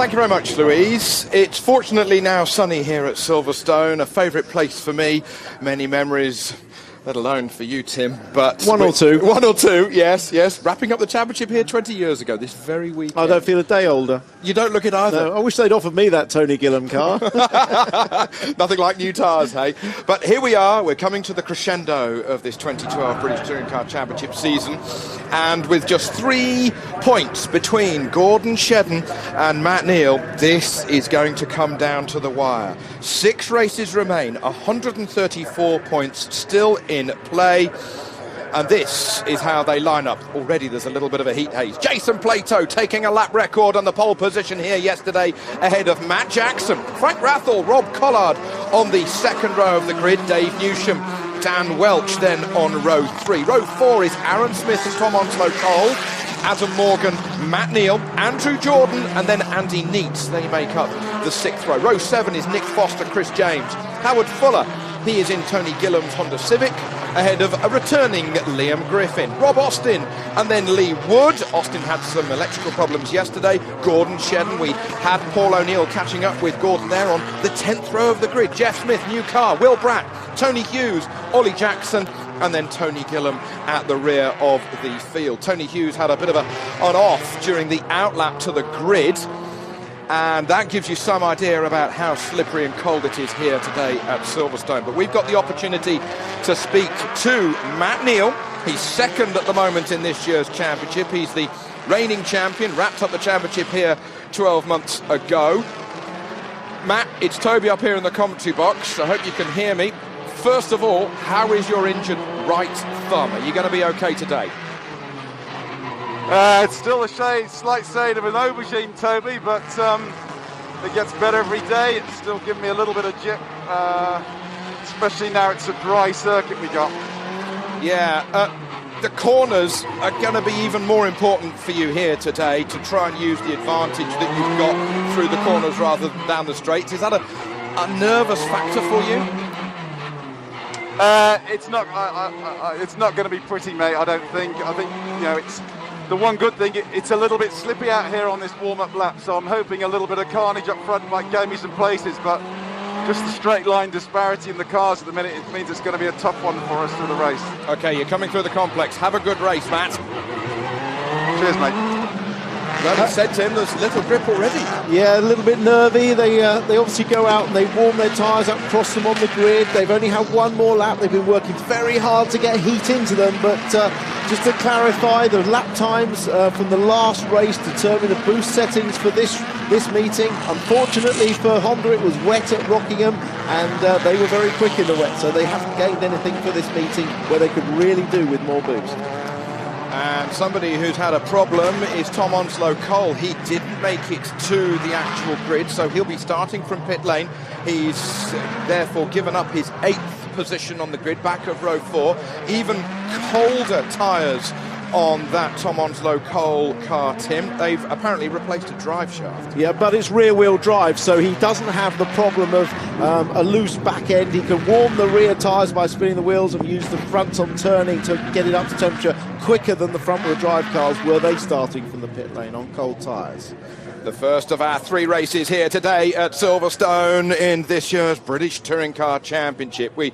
Thank you very much, Louise. It's fortunately now sunny here at Silverstone, a favourite place for me. Many memories, let alone for you, Tim. But One or two, yes. Wrapping up the championship here 20 years ago, this very weekend. I don't feel a day older. You don't look it either. No, I wish they'd offered me that Tony Gillam car. Nothing like new tyres, hey? But here we are, we're coming to the crescendo of this 2012 British Touring Car Championship season, and with just 3 points between Gordon Shedden and Matt Neal, this is going to come down to the wire. 6 races remain, 134 points still in play. And this is how they line up. Already there's a little bit of a heat haze. Jason Plato taking a lap record on the pole position here yesterday ahead of Matt Jackson. Frank Rathall, Rob Collard on the second row of the grid. Dave Newsham, Dan Welch then on row 3. Row 4 is Aaron Smith and Tom Onslow Cole. Adam Morgan, Matt Neal, Andrew Jordan, and then Andy Neitz. They make up the 6th row. Row 7 is Nick Foster, Chris James. Howard Fuller, he is in Tony Gillam's Honda Civic, ahead of a returning Liam Griffin. Rob Austin, and then Lee Wood. Austin had some electrical problems yesterday. Gordon Shedden, we had Paul O'Neill catching up with Gordon there on the 10th row of the grid. Jeff Smith, new car. Will Bratt, Tony Hughes, Ollie Jackson, and then Tony Gillam at the rear of the field. Tony Hughes had a bit of an off during the outlap to the grid, and that gives you some idea about how slippery and cold it is here today at Silverstone. But we've got the opportunity to speak to Matt Neal. He's second at the moment in this year's championship. He's the reigning champion, wrapped up the championship here 12 months ago. Matt, it's Toby up here in the commentary box. I hope you can hear me. First of all, how is your injured right thumb? Are you going to be okay today? It's still a slight shade of an aubergine, Toby, but it gets better every day. It's still giving me a little bit of jip, especially now it's a dry circuit we got. Yeah, the corners are going to be even more important for you here today to try and use the advantage that you've got through the corners rather than down the straights. Is that a nervous factor for you? It's not. It's not going to be pretty, mate. I don't think. I think it's the one good thing. It's a little bit slippy out here on this warm-up lap, so I'm hoping a little bit of carnage up front might get me some places. But just the straight line disparity in the cars at the minute, it means it's going to be a tough one for us through the race. Okay, you're coming through the complex. Have a good race, Matt. Cheers, mate. Well, I said to him, there's little grip already. Yeah, a little bit nervy. They obviously go out and they warm their tyres up, cross them on the grid. They've only had one more lap. They've been working very hard to get heat into them. But just to clarify, the lap times from the last race determine the boost settings for this meeting. Unfortunately for Honda, it was wet at Rockingham, and they were very quick in the wet, so they haven't gained anything for this meeting where they could really do with more boost. And somebody who's had a problem is Tom Onslow Cole. He didn't make it to the actual grid, so he'll be starting from pit lane. He's therefore given up his 8th position on the grid, back of row 4. Even colder tyres on that Tom Onslow Cole car, Tim. They've apparently replaced a drive shaft. Yeah, but it's rear-wheel drive, so he doesn't have the problem of a loose back end. He can warm the rear tyres by spinning the wheels and use the fronts on turning to get it up to temperature quicker than the front-wheel drive cars were they starting from the pit lane on cold tyres. The first of our 3 races here today at Silverstone in this year's British Touring Car Championship. We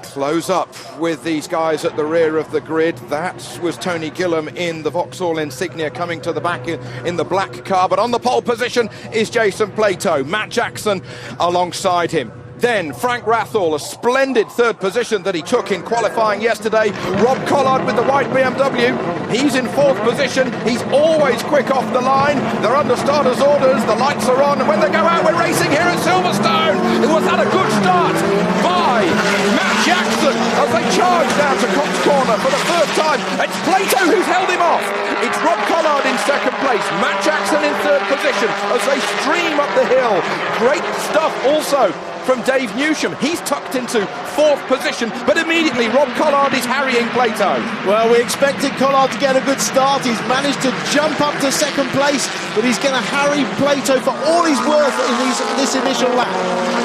close up with these guys at the rear of the grid. That was Tony Gillam in the Vauxhall Insignia coming to the back in the black car. But on the pole position is Jason Plato, Matt Jackson alongside him. Then Frank Rathall, a splendid 3rd position that he took in qualifying yesterday. Rob Collard with the white BMW. He's in 4th position. He's always quick off the line. They're under starters' orders. The lights are on. And when they go out, we're racing here at Silverstone. It was at a good start by Matt Jackson as they charge down to Cox Corner for the 3rd time. It's Plato who's held him off. It's Rob Collard in 2nd place. Matt Jackson in 3rd position as they stream up the hill. Great stuff also from Dave Newsham. He's tucked into 4th position, but immediately Rob Collard is harrying Plato. Well, we expected Collard to get a good start. He's managed to jump up to 2nd place, but he's going to harry Plato for all he's worth in this initial lap.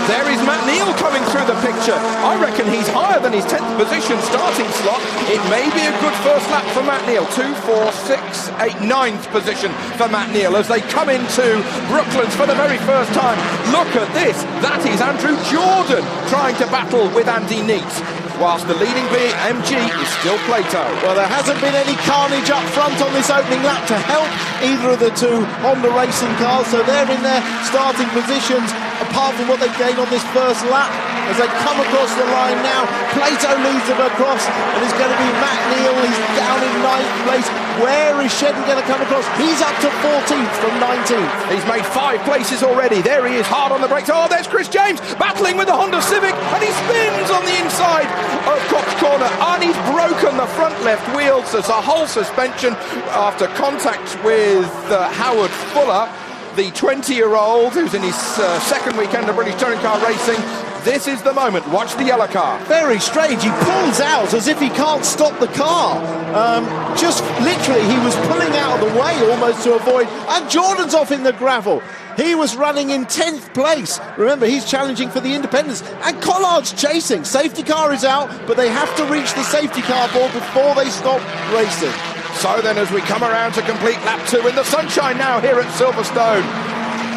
There is Matt Neal coming through the picture. I reckon he's higher than his 10th position starting slot. It may be a good first lap for Matt Neal. 2, 4, 6, 8, 9th position for Matt Neal as they come into Brooklands for the very first time. Look at this. That is Andrew Jordan trying to battle with Andy Neate, whilst the leading BMG is still Plato. Well, there hasn't been any carnage up front on this opening lap to help either of the two Honda racing cars, so they're in their starting positions, apart from what they've gained on this first lap. As they come across the line now, Plato leads them across, and it's going to be Matt Neal. He's down in 9th place. Where is Shedden going to come across? He's up to 14th from 19th. He's made 5 places already. There he is, hard on the brakes. Oh, there's Chris James battling with the Honda Civic, and he spins on the inside of Cox Corner, and he's broken the front left wheels. There's a whole suspension after contact with Howard Fuller, the 20-year-old who's in his second weekend of British Touring Car Racing. This is the moment. Watch the yellow car. Very strange. He pulls out as if he can't stop the car. Just literally, he was pulling out of the way almost to avoid. And Jordan's off in the gravel. He was running in 10th place. Remember, he's challenging for the independents. And Collard's chasing. Safety car is out, but they have to reach the safety car board before they stop racing. So then, as we come around to complete lap 2 in the sunshine now here at Silverstone,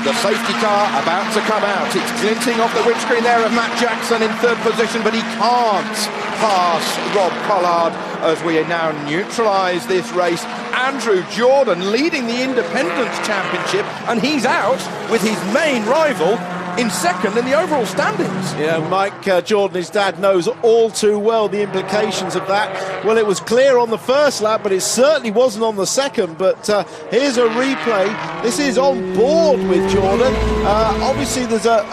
the safety car about to come out. It's glinting off the windscreen there of Matt Jackson in 3rd position, but he can't pass Rob Collard as we now neutralise this race. Andrew Jordan leading the Independents Championship, and he's out with his main rival in 2nd in the overall standings. Yeah, Mike Jordan, his dad, knows all too well the implications of that. Well, it was clear on the first lap, but it certainly wasn't on the second. But here's a replay. This is on board with Jordan. Obviously, there's a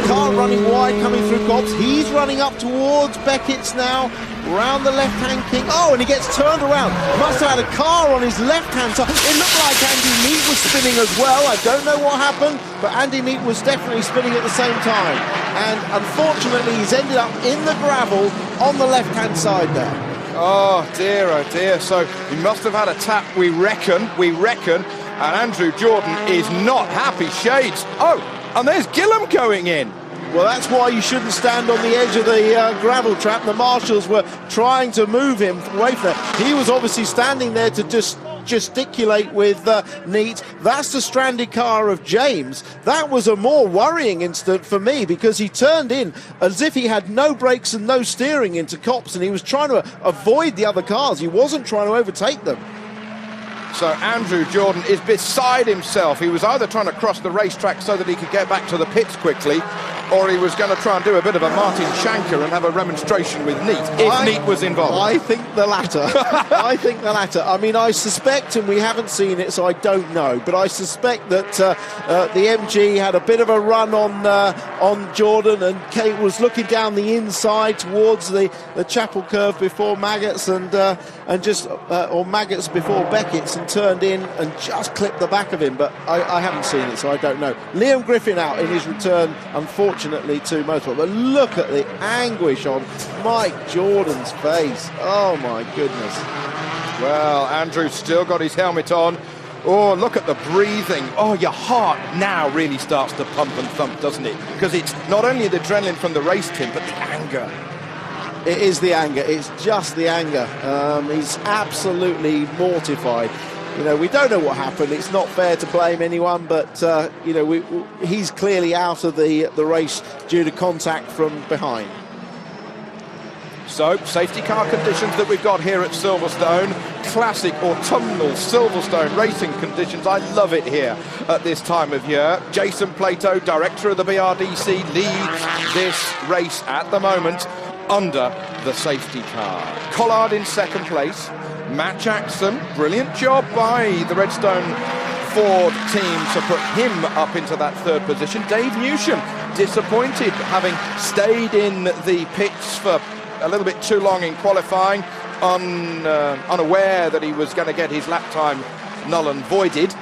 car running wide coming through Cobbs. He's running up towards Beckett's now, round the left-hand king. Oh, and he gets turned around. Must have had a car on his left-hand side. It looked like Andy Neate was spinning as well. I don't know what happened, but Andy Neate was definitely spinning at the same time. And unfortunately, he's ended up in the gravel on the left-hand side there. Oh dear, so he must have had a tap, we reckon, and Andrew Jordan is not happy. Shades. Oh, and there's Gillam going in. Well, that's why you shouldn't stand on the edge of the gravel trap. The marshals were trying to move him away from there. He was obviously standing there to just gesticulate with Neate. That's the stranded car of James. That was a more worrying incident for me, because he turned in as if he had no brakes and no steering into Copse, and he was trying to avoid the other cars. He wasn't trying to overtake them. So Andrew Jordan is beside himself. He was either trying to cross the racetrack so that he could get back to the pits quickly, or he was going to try and do a bit of a Martin Shanker and have a remonstration with Neate, if Neate was involved. I think the latter. I think the latter. I mean, I suspect, and we haven't seen it, so I don't know, but I suspect that the MG had a bit of a run on Jordan, and Kate was looking down the inside towards the Chapel curve before Maggots, or Maggots before Beckett's, and turned in and just clipped the back of him. But I haven't seen it, so I don't know. Liam Griffin out in his return, unfortunately, to motorsport. But look at the anguish on Mike Jordan's face. Oh my goodness. Well, Andrew's still got his helmet on. Oh, look at the breathing. Oh, your heart now really starts to pump and thump, doesn't it? Because it's not only the adrenaline from the race, Tim, but the anger. It is the anger. It's just the anger. He's absolutely mortified. You know, we don't know what happened. It's not fair to blame anyone, but you know, he's clearly out of the race due to contact from behind. So, safety car conditions that we've got here at Silverstone. Classic autumnal Silverstone racing conditions. I love it here at this time of year. Jason Plato, director of the BRDC, leads this race at the moment under the safety car. Collard in 2nd place. Matt Jackson, brilliant job by the Redstone Ford team to put him up into that 3rd position. Dave Newsham, disappointed, having stayed in the pits for a little bit too long in qualifying, unaware that he was going to get his lap time null and voided,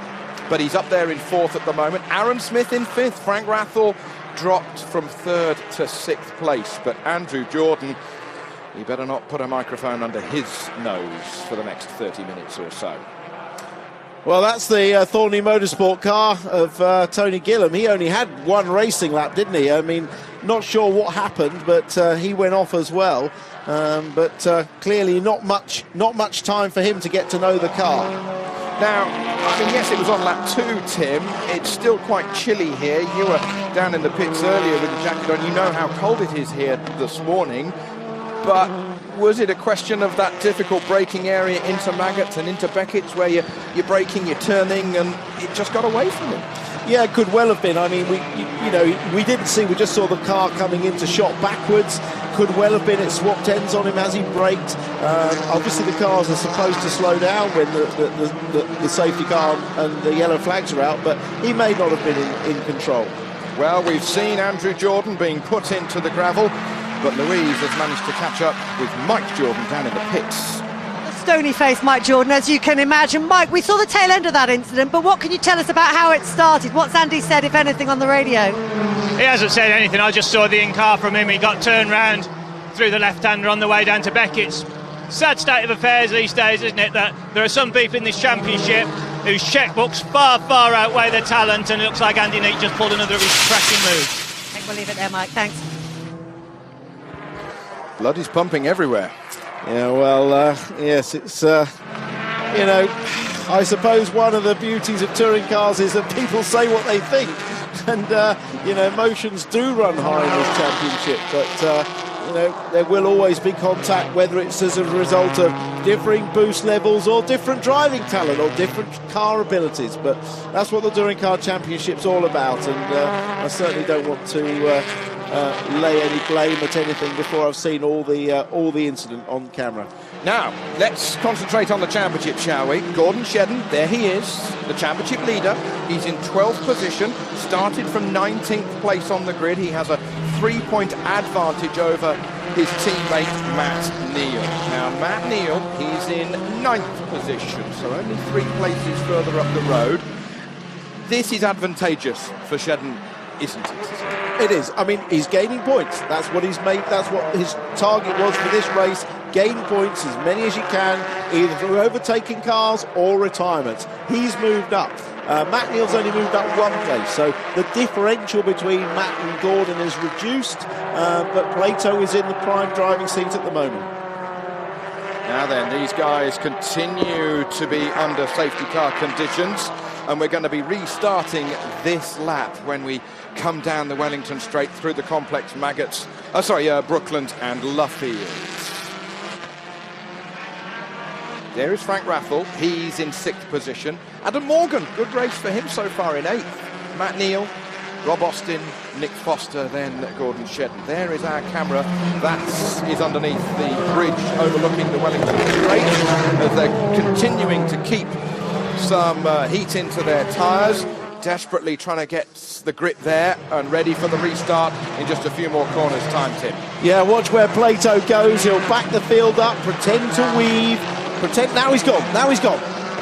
but he's up there in 4th at the moment. Aaron Smith in 5th. Frank Rathel dropped from 3rd to 6th place, but Andrew Jordan, he better not put a microphone under his nose for the next 30 minutes or so. Well, that's the Thornley Motorsport car of Tony Gillam. He only had one racing lap, didn't he? I mean, not sure what happened, but he went off as well. But clearly not much time for him to get to know the car. Now, I mean, yes, it was on lap 2, Tim. It's still quite chilly here. You were down in the pits earlier with the jacket on. You know how cold it is here this morning. But was it a question of that difficult braking area into Maggots and into Beckett's where you're braking, you're turning, and it just got away from him? Yeah, it could well have been. I mean, we didn't see. We just saw the car coming into shot backwards. Could well have been it swapped ends on him as he braked. Obviously, the cars are supposed to slow down when the safety car and the yellow flags are out, but he may not have been in control. Well, we've seen Andrew Jordan being put into the gravel, but Louise has managed to catch up with Mike Jordan down in the pits. Stony-faced Mike Jordan, as you can imagine. Mike, we saw the tail end of that incident, but what can you tell us about how it started? What's Andy said, if anything, on the radio? He hasn't said anything. I just saw the in-car from him. He got turned round through the left-hander on the way down to Beckett's. Sad state of affairs these days, isn't it, that there are some people in this championship whose checkbooks far, far outweigh their talent, and it looks like Andy Neate just pulled another of his cracking moves. I think we'll leave it there, Mike. Thanks. Blood is pumping everywhere. Yeah, well, yes, it's, I suppose one of the beauties of touring cars is that people say what they think. And, emotions do run high in this championship. But, there will always be contact, whether it's as a result of differing boost levels or different driving talent or different car abilities. But that's what the Touring Car Championship's all about. And I certainly don't want to lay any blame at anything before I've seen all the incident on camera. Now, let's concentrate on the championship, shall we? Gordon Shedden, there he is, the championship leader. He's in 12th position, started from 19th place on the grid. He has a 3-point advantage over his teammate Matt Neal. Now, Matt Neal, he's in 9th position, so only 3 places further up the road. This is advantageous for Shedden, isn't it? It is. I mean, he's gaining points. That's what he's made. That's what his target was for this race. Gain points, as many as you can, either through overtaking cars or retirements. He's moved up. Matt Neal's only moved up 1 place, so the differential between Matt and Gordon is reduced, but Plato is in the prime driving seat at the moment. Now then, these guys continue to be under safety car conditions, and we're going to be restarting this lap when we come down the Wellington Straight through the complex Maggots, Brooklands and Luffield. There is Frank Raffel, he's in 6th position. Adam Morgan, good race for him so far in 8th. Matt Neal, Rob Austin, Nick Foster, then Gordon Shedden. There is our camera, that is underneath the bridge overlooking the Wellington Straight, as they're continuing to keep some heat into their tyres, desperately trying to get the grip there and ready for the restart in just a few more corners time, Tim. Yeah, watch where Plato goes. He'll back the field up, pretend to weave, now he's gone.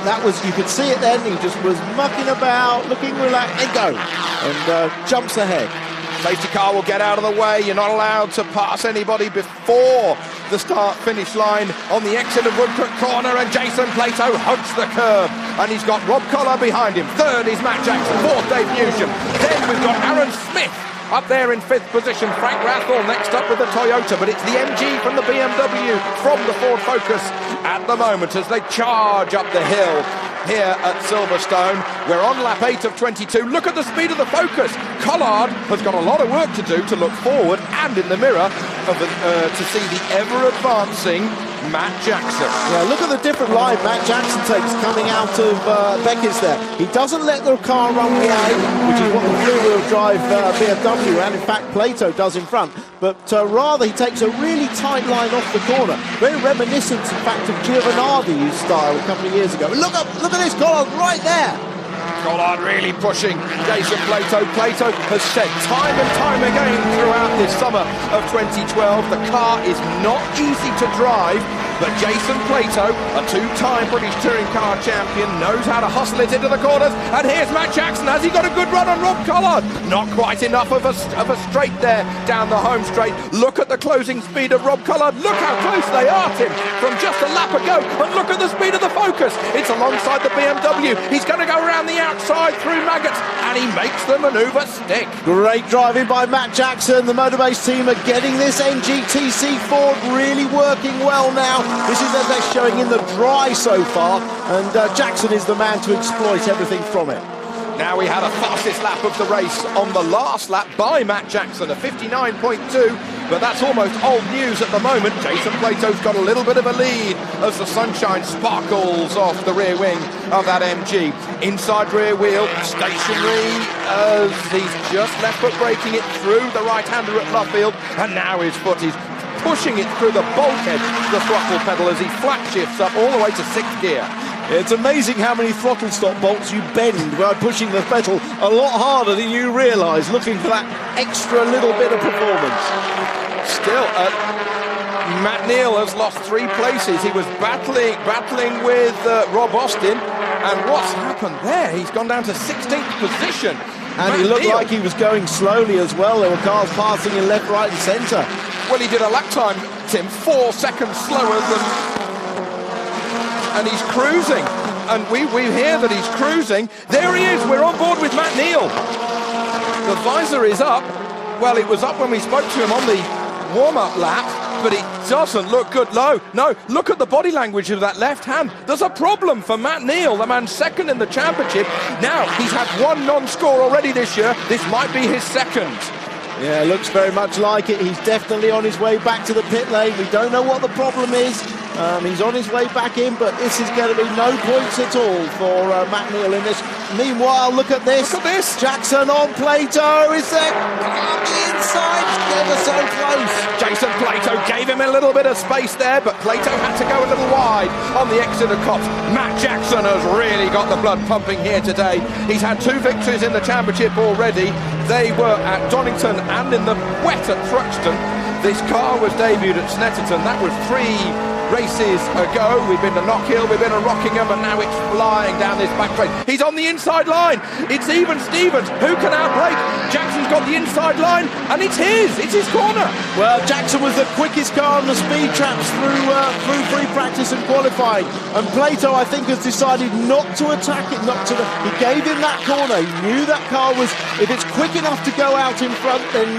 That was, you could see it then, he just was mucking about, looking relaxed, and go, and jumps ahead. Safety car will get out of the way. You're not allowed to pass anybody before the start-finish line on the exit of Woodcote Corner, and Jason Plato hugs the curb, and he's got Rob Collar behind him. 3rd is Matt Jackson, 4th Dave Newsham. Then we've got Aaron Smith up there in 5th position. Frank Rathel next up with the Toyota, but it's the MG from the BMW from the Ford Focus at the moment as they charge up the hill here at Silverstone. We're on lap 8 of 22. Look at the speed of the Focus. Collard has got a lot of work to do to look forward and in the mirror to see the ever-advancing Matt Jackson. Yeah, look at the different line Matt Jackson takes coming out of Beckett's there. He doesn't let the car run wide, which is what the rear-wheel drive BMW and in fact Plato does in front, but rather he takes a really tight line off the corner. Very reminiscent, in fact, of Giovanardi's style a couple of years ago. Look at this, Collard right there. Collard really pushing Jason Plato. Plato has said time and time again throughout this summer of 2012, the car is not easy to drive, But Jason Plato, a two-time British Touring Car champion, knows how to hustle it into the corners. And here's Matt Jackson. Has he got a good run on Rob Collard? Not quite enough of a straight there down the home straight. Look at the closing speed of Rob Collard. Look how close they are to him from just a lap ago. And look at the speed of the Focus. It's alongside the BMW. He's going to go around the outside through Maggots, and he makes the manoeuvre stick. Great driving by Matt Jackson. The Motorbase team are getting this NGTC Ford really working well now. This is their best showing in the dry so far, and Jackson is the man to exploit everything from it. Now we had a fastest lap of the race on the last lap by Matt Jackson, a 59.2, but that's almost old news at the moment. Jason Plato's got a little bit of a lead as the sunshine sparkles off the rear wing of that MG. Inside rear wheel, stationary, as he's just left foot braking it through the right-hander at Luffield, and now his foot is pushing it through the bulkhead, the throttle pedal, as he flat shifts up all the way to 6th gear. It's amazing how many throttle stop bolts you bend by pushing the pedal a lot harder than you realise, looking for that extra little bit of performance. Still, Matt Neal has lost 3 places. He was battling with Rob Austin, and what's happened there? He's gone down to 16th position. And he looked like he was going slowly as well. There were cars passing in left, right and centre. Well, he did a lap time, Tim, 4 seconds slower than... and he's cruising. And we hear that he's cruising. There he is, we're on board with Matt Neal. The visor is up. Well, it was up when we spoke to him on the warm-up lap, but it doesn't look good. No, look at the body language of that left hand. There's a problem for Matt Neal, the man second in the championship. Now, he's had 1 non-score already this year. This might be his second. Yeah, looks very much like it. He's definitely on his way back to the pit lane. We don't know what the problem is. He's on his way back in, but this is going to be no points at all for Matt Neal in this. Meanwhile, look at this. Look at this. Jackson on Plato. Is there on the inside? Ever so close. Jason Plato gave him a little bit of space there, but Plato had to go a little wide on the exit of Copse. Matt Jackson has really got the blood pumping here today. He's had 2 victories in the championship already. They were at Donington and in the wet at Thruxton. This car was debuted at Snetterton. That was 3 races ago. We've been to Knockhill, we've been to Rockingham, and now it's flying down this back straight. He's on the inside line. It's even Stevens. Who can outbrake? Jackson's got the inside line, and it's his corner. Well, Jackson was the quickest car on the speed traps through free practice and qualifying. And Plato, I think, has decided not to attack it, he gave him that corner. He knew that car was, if it's quick enough to go out in front, then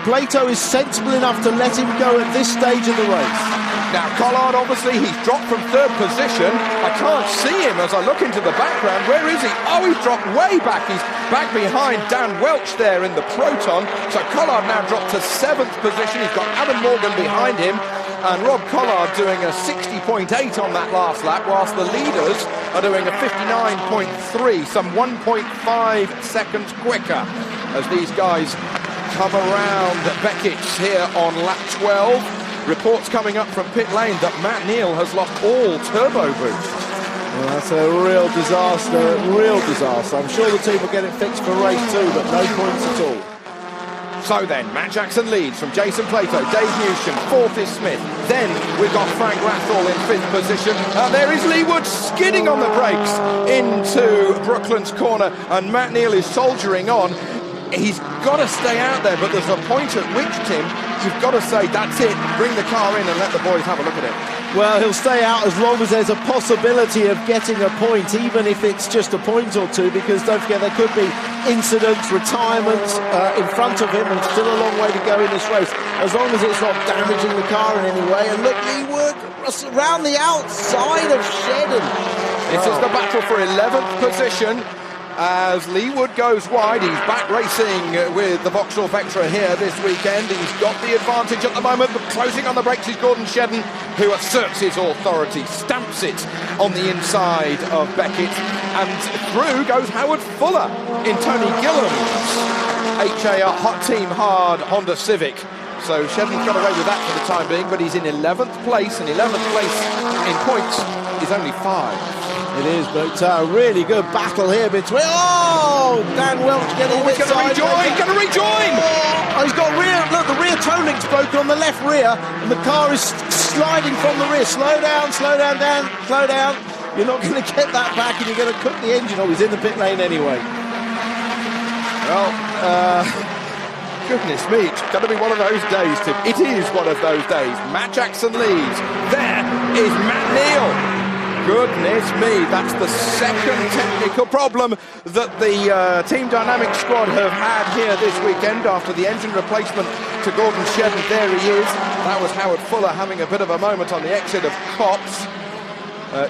Plato is sensible enough to let him go at this stage of the race. Now, Collard, obviously, he's dropped from 3rd position. I can't see him as I look into the background. Where is he? Oh, he's dropped way back. He's back behind Dan Welch there in the Proton. So Collard now dropped to 7th position. He's got Adam Morgan behind him. And Rob Collard doing a 60.8 on that last lap, whilst the leaders are doing a 59.3, some 1.5 seconds quicker, as these guys come around Beckett's here on lap 12. Reports coming up from pit lane that Matt Neal has lost all turbo boost. Well, that's a real disaster. I'm sure the team will get it fixed for race 2, but no points at all. So then, Matt Jackson leads from Jason Plato, Dave Newsham, 4th is Smith. Then we've got Frank Rathall in 5th position. There is Lee Wood skidding on the brakes into Brooklands corner, and Matt Neal is soldiering on. He's got to stay out there, but there's a point at which, Tim, you've got to say, that's it, bring the car in and let the boys have a look at it. Well, he'll stay out as long as there's a possibility of getting a point, even if it's just a point or 2, because don't forget, there could be incidents, retirements in front of him, and still a long way to go in this race, as long as it's not damaging the car in any way. And look, Lee Wood around the outside of Shedden. This is the battle for 11th position. As Lee Wood goes wide, he's back racing with the Vauxhall Vectra here this weekend. He's got the advantage at the moment, but closing on the brakes is Gordon Shedden, who asserts his authority, stamps it on the inside of Beckett, and through goes Howard Fuller in Tony Gillam's HAR Hot Team Hard Honda Civic. So Shedden's got away with that for the time being, but he's in 11th place, and 11th place in points is only 5. It is, but a really good battle here between... Dan Welch getting a bit sideways. He's going to rejoin! Oh, he's got the rear toe links broken. broken on the left rear, and the car is sliding from the rear. Slow down, slow down, slow down. You're not going to get that back, and you're going to cook the engine. Oh, he's in the pit lane anyway. Well, goodness me, it's going to be one of those days, Tim. It is one of those days. Matt Jackson leads. There is Matt Neal. Goodness me, that's the second technical problem that the Team Dynamics squad have had here this weekend after the engine replacement to Gordon Shedden. There he is. That was Howard Fuller having a bit of a moment on the exit of Copse.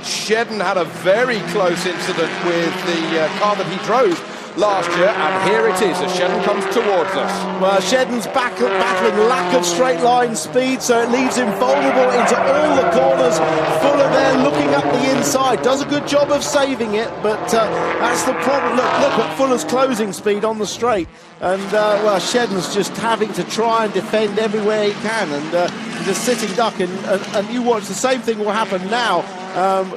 Shedden had a very close incident with the car that he drove last year, and here it is as Shedden comes towards us. Well, Shedden's battling lack of straight line speed, so it leaves him vulnerable into all the corners. Fuller there looking up the inside, does a good job of saving it, but that's the problem. Look at Fuller's closing speed on the straight, and well, Shedden's just having to try and defend everywhere he can, and he's a sitting duck, and you watch, the same thing will happen now.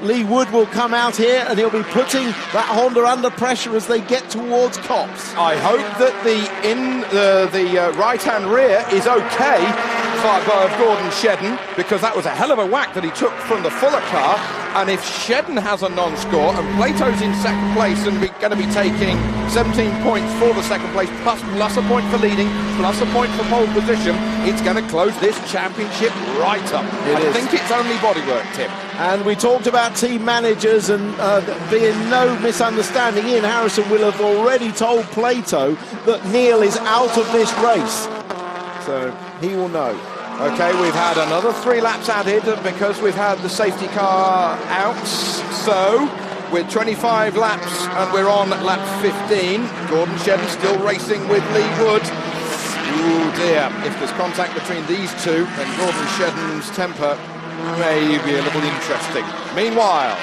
Lee Wood will come out here, and he'll be putting that Honda under pressure as they get towards Copse. I hope that the right-hand rear is okay of Gordon Shedden, because that was a hell of a whack that he took from the Fuller car. And if Shedden has a non-score and Plato's in second place and we're going to be taking 17 points for the second place, plus a point for leading, plus a point for pole position, it's going to close this championship right up. I think it's only bodywork, Tim. And we talked about team managers, and being no misunderstanding, Ian Harrison will have already told Plato that Neil is out of this race, so he will know. Okay, we've had another 3 laps added because we've had the safety car out. So, with 25 laps and we're on lap 15, Gordon Shedden still racing with Lee Wood. Oh dear, if there's contact between these two, then Gordon Shedden's temper may be a little interesting. Meanwhile,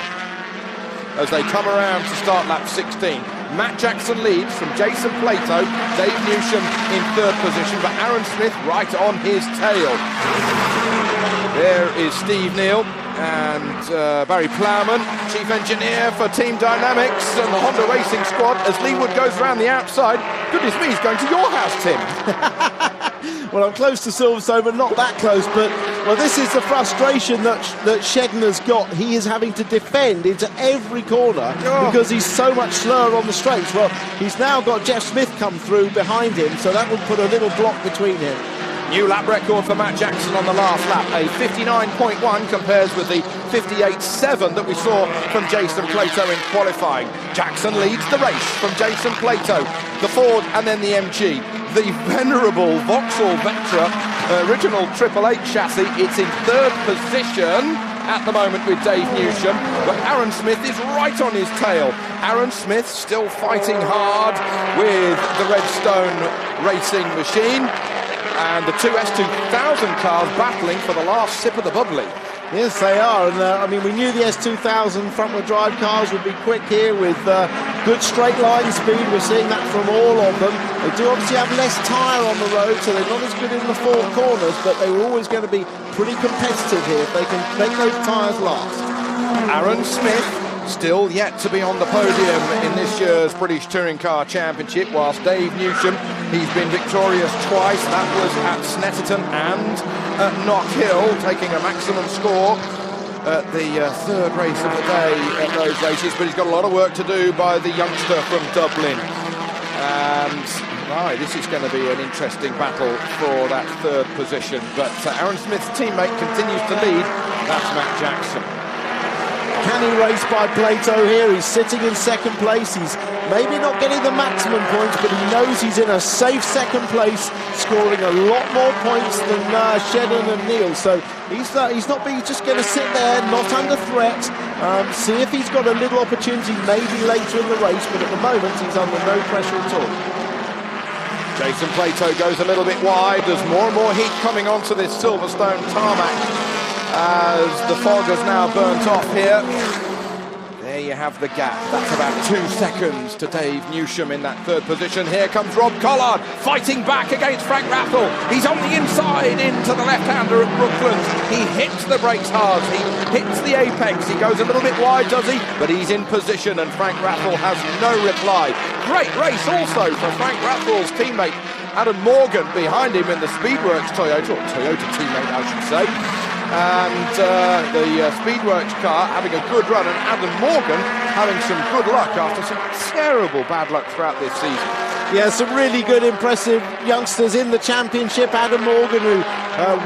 as they come around to start lap 16, Matt Jackson leads from Jason Plato, Dave Newsham in third position, but Aaron Smith right on his tail. There is Steve Neal and Barry Plowman, chief engineer for Team Dynamics and the Honda Racing squad, as Lee Wood goes around the outside. Goodness me, he's going to your house, Tim. Well, I'm close to Silverstone, but not that close. But, well, this is the frustration that Shedden has got. He is having to defend into every corner because he's so much slower on the straights. Well, he's now got Jeff Smith come through behind him, so that would put a little block between him. New lap record for Matt Jackson on the last lap. A 59.1 compares with the 58.7 that we saw from Jason Plato in qualifying. Jackson leads the race from Jason Plato, the Ford and then the MG. The venerable Vauxhall Vectra original 888 chassis, it's in third position at the moment with Dave Newsham, but Aaron Smith is right on his tail. Aaron Smith still fighting hard with the Redstone racing machine, and the two S2000 cars battling for the last sip of the bubbly. Yes, they are, and I mean, we knew the S2000 front-wheel drive cars would be quick here with good straight line speed. We're seeing that from all of them. They do obviously have less tyre on the road, so they're not as good in the 4 corners, but they were always going to be pretty competitive here if they can make those tyres last. Aaron Smith still yet to be on the podium in this year's British Touring Car Championship, whilst Dave Newsham, he's been victorious twice. That was at Snetterton and at Knock Hill, taking a maximum score at the third race of the day at those races, but he's got a lot of work to do by the youngster from Dublin. And this is going to be an interesting battle for that third position, but Aaron Smith's teammate continues to lead. That's Matt Jackson. Can he race by Plato here? He's sitting in second place. He's maybe not getting the maximum points, but he knows he's in a safe second place, scoring a lot more points than Shedden and Neal. So he's just going to sit there, not under threat, see if he's got a little opportunity maybe later in the race, but at the moment he's under no pressure at all. Jason Plato goes a little bit wide. There's more and more heat coming onto this Silverstone tarmac as the fog has now burnt off here. There you have the gap. That's about 2 seconds to Dave Newsham in that third position. Here comes Rob Collard fighting back against Frank Rathel. He's on the inside into the left-hander at Brooklands. He hits the brakes hard. He hits the apex. He goes a little bit wide, does he? But he's in position, and Frank Rathel has no reply. Great race also for Frank Rathel's teammate Adam Morgan behind him in the Speedworks Toyota, or Toyota teammate I should say. And the Speedworks car having a good run, and Adam Morgan having some good luck after some terrible bad luck throughout this season. Yeah, some really good, impressive youngsters in the championship. Adam Morgan, who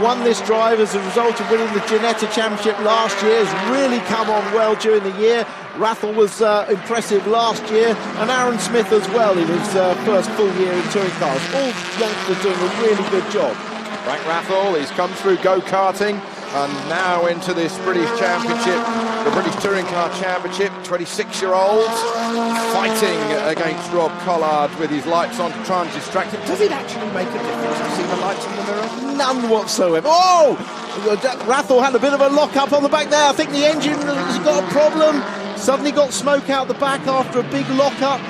won this drive as a result of winning the Ginetta Championship last year, has really come on well during the year. Rathel was impressive last year, and Aaron Smith as well in his first full year in touring cars. All youngsters doing a really good job. Frank Rathel, he's come through go-karting and now into this British Championship, the British Touring Car Championship. 26-year-olds fighting against Rob Collard with his lights on to try and distract him. Does it actually make a difference to see the lights in the mirror? None whatsoever. Oh! Rathel had a bit of a lock-up on the back there. I think the engine has got a problem. Suddenly got smoke out the back after a big lock-up.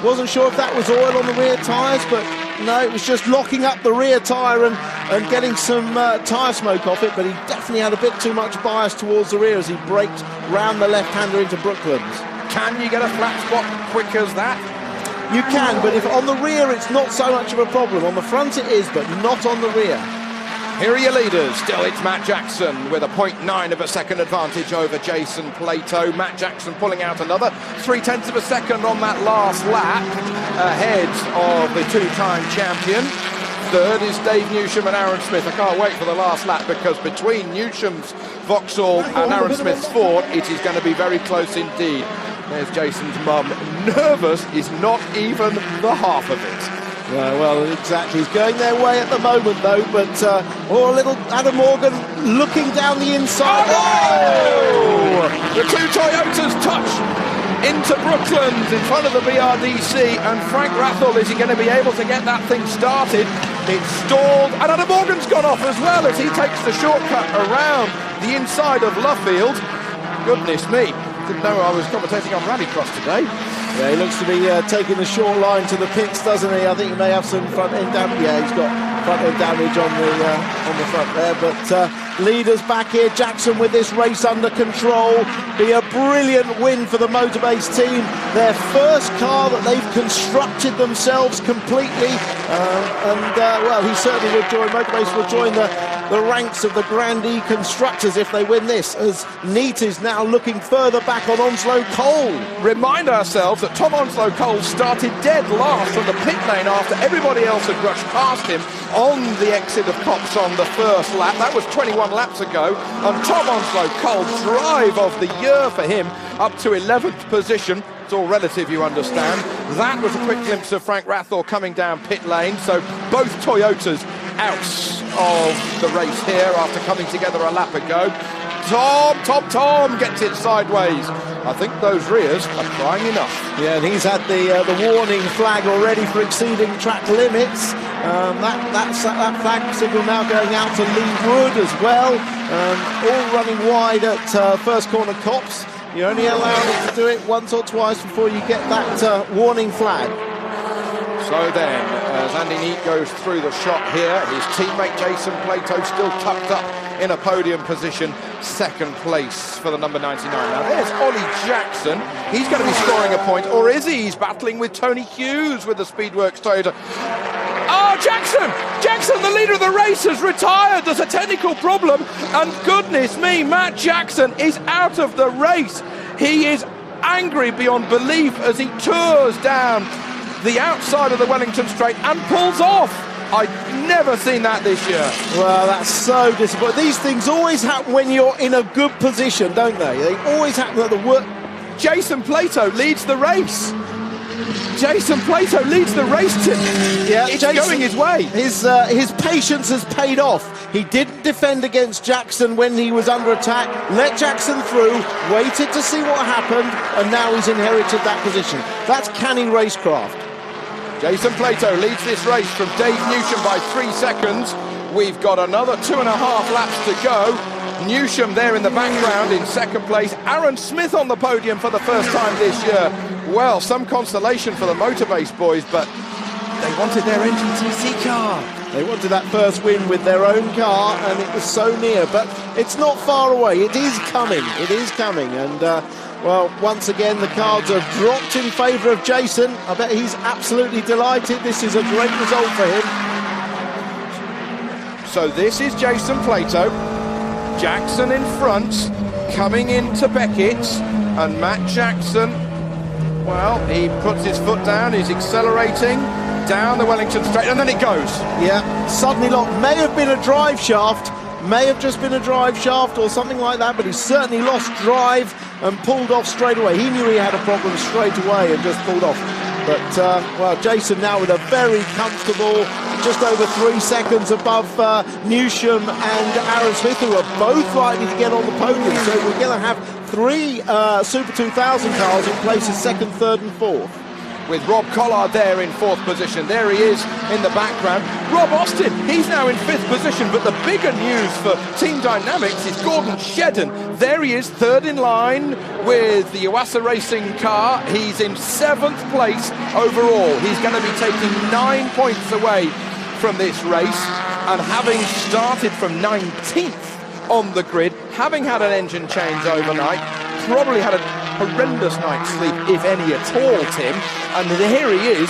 Wasn't sure if that was oil on the rear tyres, but no, it was just locking up the rear tyre and getting some tyre smoke off it, but he definitely had a bit too much bias towards the rear as he braked round the left-hander into Brooklands. Can you get a flat spot quick as that? You can, but if on the rear it's not so much of a problem. On the front it is, but not on the rear. Here are your leaders. Still, it's Matt Jackson with a 0.9 of a second advantage over Jason Plato. Matt Jackson pulling out another 0.3 of a second on that last lap, ahead of the two-time champion. Third is Dave Newsham and Aaron Smith. I can't wait for the last lap, because between Newsham's Vauxhall and Aaron Smith's Ford, it is going to be very close indeed. There's Jason's mum. Nervous is not even the half of it. Well, exactly. He's going their way at the moment, though. But a little Adam Morgan looking down the inside. Oh! The two Toyotas touch into Brooklands in front of the BRDC, and Frank Rathel, is he going to be able to get that thing started? It's stalled, and Adam Morgan's gone off as well as he takes the shortcut around the inside of Luffield. Goodness me, didn't know I was commentating on Rallycross today. Yeah, he looks to be taking the short line to the pits, doesn't he? I think he may have some front-end damage. Yeah, he's got front-end damage on the front there. But leaders back here. Jackson with this race under control. Be a brilliant win for the Motorbase team. Their first car that they've constructed themselves completely. Well, he certainly would join. Motorbase will join the ranks of the Grandee constructors if they win this, as Neat is now looking further back on Onslow Cole. Remind ourselves that Tom Onslow Cole started dead last from the pit lane after everybody else had rushed past him on the exit of Copse on the first lap. That was 21 laps ago, and Tom Onslow Cole, drive of the year for him, up to 11th position. It's all relative, you understand. That was a quick glimpse of Frank Rathel coming down pit lane, so both Toyotas out of the race here after coming together a lap ago. Tom gets it sideways. I think those rears are crying enough. Yeah, and he's had the warning flag already for exceeding track limits. That flag signal now going out to Lee Wood as well. All running wide at first corner Copse. You're only allowed to do it once or twice before you get that warning flag. So then, as Andy Neat goes through the shot here, his teammate Jason Plato still tucked up in a podium position, second place for the number 99. Now there's Ollie Jackson. He's going to be scoring a point, or is he? He's battling with Tony Hughes with the Speedworks Toyota. Oh, Jackson, the leader of the race, has retired. There's a technical problem, and goodness me, Matt Jackson is out of the race. He is angry beyond belief as he tours down the outside of the Wellington Straight and pulls off. I've never seen that this year. Well, that's so disappointing. These things always happen when you're in a good position, don't they? They always happen at the work. Jason Plato leads the race. Jason Plato leads the race, Tim. Yeah, it's going his way. His patience has paid off. He didn't defend against Jackson when he was under attack, let Jackson through, waited to see what happened, and now he's inherited that position. That's canny racecraft. Jason Plato leads this race from Dave Newsham by 3 seconds. We've got another 2.5 laps to go. Newsham there in the background in second place. Aaron Smith on the podium for the first time this year. Well, some consolation for the Motorbase boys, but they wanted their NGTC car. They wanted that first win with their own car, and it was so near, but it's not far away. It is coming. It is coming, and Well, once again, the cards are dropped in favour of Jason. I bet he's absolutely delighted. This is a great result for him. So this is Jason Plato. Jackson in front, coming into Beckett, and Matt Jackson, well, he puts his foot down, he's accelerating down the Wellington Straight, and then it goes. Yeah, suddenly locked. May have been a drive shaft, may have just been a drive shaft or something like that, but he certainly lost drive and pulled off straight away. He knew he had a problem straight away and just pulled off. But, well, Jason now with a very comfortable, just over 3 seconds above Newsham and Aaron Smith, who are both likely to get on the podium. So we're going to have 3 Super 2000 cars in places 2nd, 3rd and 4th. With Rob Collard there in 4th position. There he is in the background. Rob Austin, he's now in 5th position, but the bigger news for Team Dynamics is Gordon Shedden. There he is, 3rd in line with the Iwasa Racing car. He's in 7th place overall. He's going to be taking 9 points away from this race, and having started from 19th on the grid, having had an engine change overnight, probably had a horrendous night's sleep, if any at all, Tim. And here he is,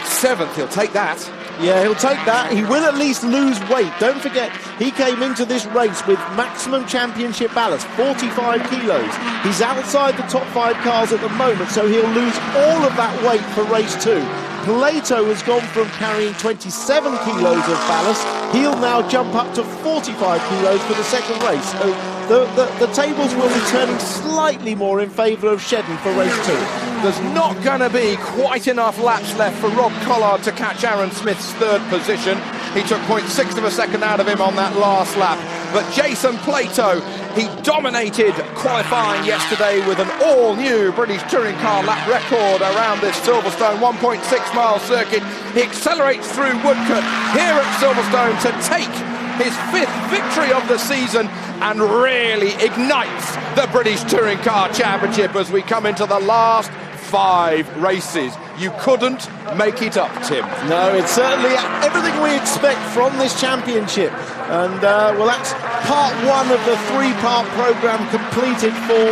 7th. He'll take that. Yeah, he'll take that. He will at least lose weight. Don't forget, he came into this race with maximum championship ballast, 45 kilos. He's outside the top 5 cars at the moment, so he'll lose all of that weight for race 2. Plato has gone from carrying 27 kilos of ballast. He'll now jump up to 45 kilos for the second race. So the tables will be turning slightly more in favour of Shedden for race 2. There's not going to be quite enough laps left for Rob Collard to catch Aaron Smith's 3rd position. He took 0.6 of a second out of him on that last lap. But Jason Plato, he dominated qualifying yesterday with an all-new British Touring Car lap record around this Silverstone 1.6 mile circuit. He accelerates through Woodcote here at Silverstone to take his 5th victory of the season and really ignites the British Touring Car Championship as we come into the last 5 races. You couldn't make it up, Tim. No, it's certainly everything we expect from this championship. And, well, that's part 1 of the 3-part programme completed for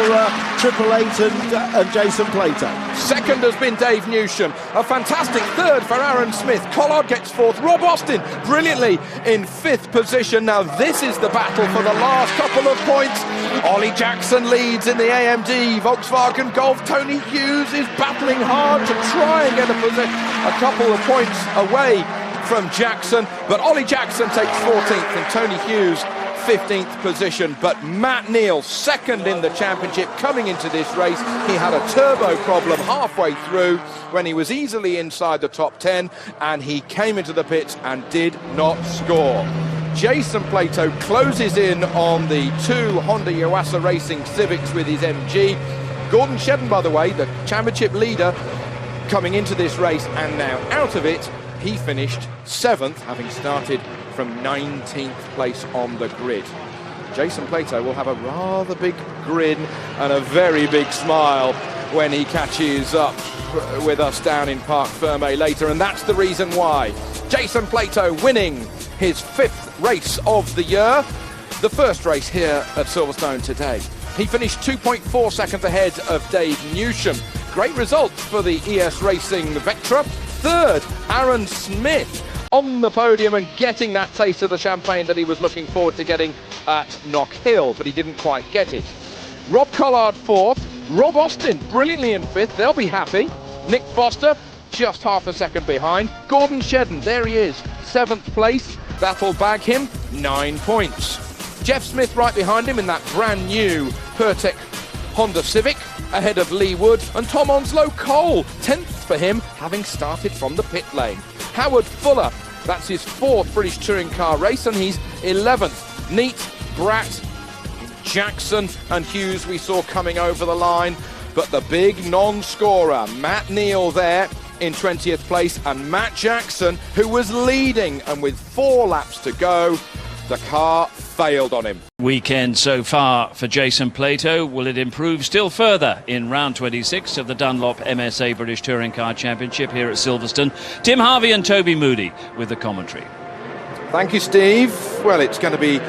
Triple Eight and Jason Plato. 2nd has been Dave Newsham. A fantastic 3rd for Aaron Smith. Collard gets 4th. Rob Austin, brilliantly in 5th position. Now, this is the battle for the last couple of points. Ollie Jackson leads in the AMD Volkswagen Golf. Tony Hughes is battling hard to try and get a couple of points away from Jackson, but Ollie Jackson takes 14th and Tony Hughes 15th position. But Matt Neal, 2nd in the championship, coming into this race. He had a turbo problem halfway through when he was easily inside the top 10, and he came into the pits and did not score. Jason Plato closes in on the 2 Honda Iwasa Racing Civics with his MG. Gordon Shedden, by the way, the championship leader coming into this race and now out of it, he finished 7th, having started from 19th place on the grid. Jason Plato will have a rather big grin and a very big smile when he catches up with us down in Parc Fermé later, and that's the reason why. Jason Plato winning his 5th race of the year, the first race here at Silverstone today. He finished 2.4 seconds ahead of Dave Newsham. Great result for the ES Racing Vectra. 3rd, Aaron Smith on the podium and getting that taste of the champagne that he was looking forward to getting at Knock Hill, but he didn't quite get it. Rob Collard 4th, Rob Austin brilliantly in 5th, they'll be happy. Nick Foster just half a second behind. Gordon Shedden, there he is, 7th place, that'll bag him 9 points. Jeff Smith right behind him in that brand new Pertec Honda Civic, ahead of Lee Wood and Tom Onslow Cole, 10th for him, having started from the pit lane. Howard Fuller, that's his 4th British Touring Car race, and he's 11th. Neat, Bratt, Jackson and Hughes we saw coming over the line, but the big non-scorer, Matt Neal there in 20th place, and Matt Jackson, who was leading, and with 4 laps to go, the car failed on him. Weekend so far for Jason Plato. Will it improve still further in round 26 of the Dunlop MSA British Touring Car Championship here at Silverstone? Tim Harvey and Toby Moody with the commentary. Thank you, Steve. Well, it's going to be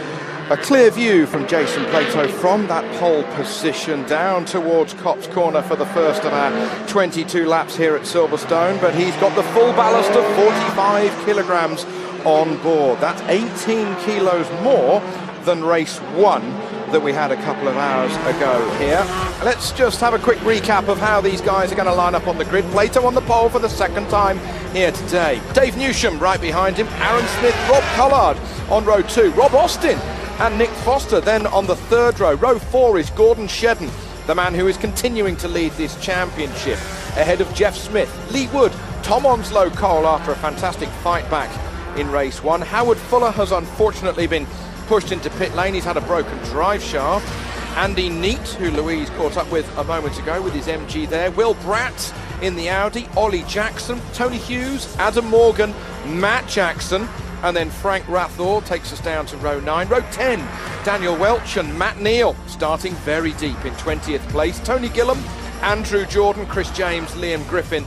A clear view from Jason Plato from that pole position down towards Copse Corner for the first of our 22 laps here at Silverstone, but he's got the full ballast of 45 kilograms on board. That's 18 kilos more than race 1 that we had a couple of hours ago here. Let's just have a quick recap of how these guys are going to line up on the grid. Plato on the pole for the second time here today. Dave Newsham right behind him. Aaron Smith, Rob Collard on row 2. Rob Austin and Nick Foster then on the third row. Row 4 is Gordon Shedden, the man who is continuing to lead this championship, ahead of Jeff Smith, Lee Wood, Tom Onslow Cole after a fantastic fight back in race 1. Howard Fuller has unfortunately been pushed into pit lane. He's had a broken drive shaft. Andy Neat, who Louise caught up with a moment ago with his MG there. Will Bratt in the Audi. Ollie Jackson, Tony Hughes, Adam Morgan, Matt Jackson, and then Frank Rathor takes us down to row 9. Row 10, Daniel Welch and Matt Neal starting very deep in 20th place. Tony Gillam, Andrew Jordan, Chris James, Liam Griffin.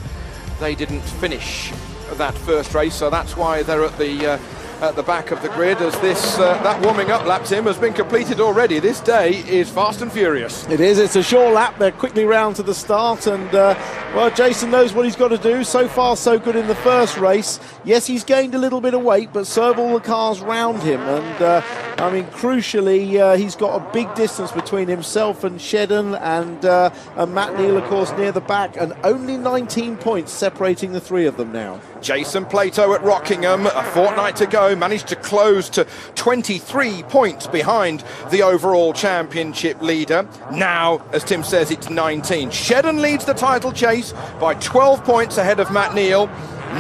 They didn't finish that first race, so that's why they're at the back of the grid, as this that warming up lap, Tim, has been completed already. This day is fast and furious. It is. It's a short lap. They're quickly round to the start, and well, Jason knows what he's got to do. So far so good in the first race. Yes, he's gained a little bit of weight, but so have all the cars round him, and I mean, crucially, he's got a big distance between himself and Shedden and Matt Neal, of course, near the back, and only 19 points separating the three of them now. Jason Plato at Rockingham, a fortnight to go, managed to close to 23 points behind the overall championship leader. Now, as Tim says, it's 19. Shedden leads the title chase by 12 points ahead of Matt Neal,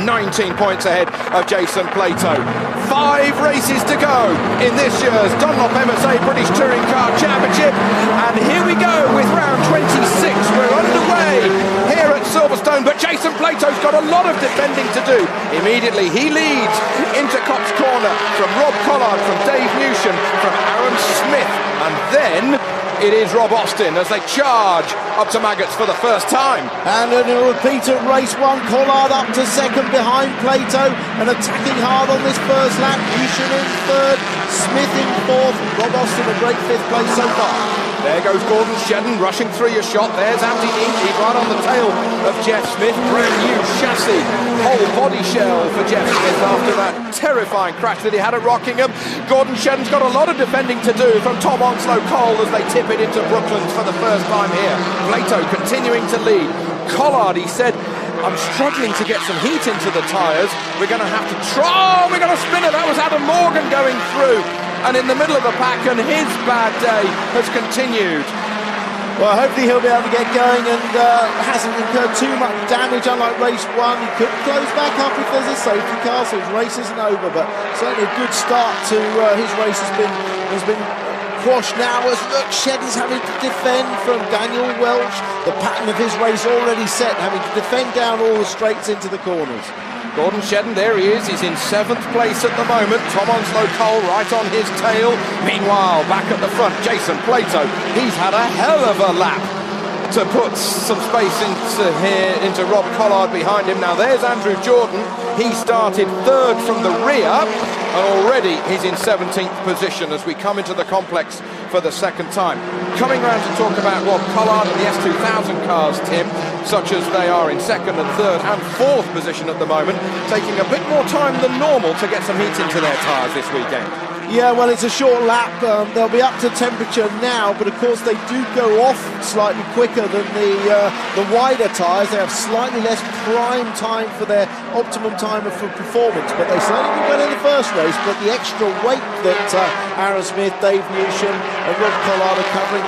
19 points ahead of Jason Plato. 5 races to go in this year's Dunlop MSA British Touring Car Championship, and here we go with round 26. We're underway here at Silverstone, but Jason Plato's got a lot of defending to do. Immediately he leads into Copse Corner from Rob Collard, from Dave Newsham, from Aaron Smith, and then it is Rob Austin as they charge up to Maggots for the first time. And in a repeat of race 1, Collard up to second behind Plato and attacking hard on this first lap. Newsham in third, Smith in fourth, Rob Austin a great 5th place so far. There goes Gordon Shedden rushing through your shot. There's Andy Neat. He's right on the tail of Jeff Smith. Brand new chassis, whole body shell for Jeff Smith after that terrifying crash that he had at Rockingham. Gordon Shedden's got a lot of defending to do from Tom Onslow Cole as they tip it into Brooklands for the first time here. Plato continuing to lead. Collard, he said, I'm struggling to get some heat into the tyres. We're going to have to try. Oh, we're going to spin it. That was Adam Morgan going through and in the middle of the pack, and his bad day has continued. Well, hopefully he'll be able to get going and hasn't incurred too much damage, unlike race 1. He could close back up if there's a safety car, so his race isn't over, but certainly a good start to his race has been quashed now, as look, Shedden's having to defend from Daniel Welch. The pattern of his race already set, having to defend down all the straights into the corners. Gordon Shedden, there he is, he's in 7th place at the moment. Tom Onslow Cole right on his tail. Meanwhile, back at the front, Jason Plato, he's had a hell of a lap to put some space into Rob Collard behind him. Now there's Andrew Jordan, he started 3rd from the rear, and already he's in 17th position as we come into the complex for the second time. Coming round to talk about Rob Collard and the S2000 cars, Tim, such as they are in 2nd and 3rd and 4th position at the moment, taking a bit more time than normal to get some heat into their tyres this weekend. Yeah, well, it's a short lap. They'll be up to temperature now, but of course they do go off slightly quicker than the wider tyres. They have slightly less prime time for their optimum time for performance, but they certainly did well in the first race. But the extra weight that Aaron Smith, Dave Newsham and Rob Collard are covering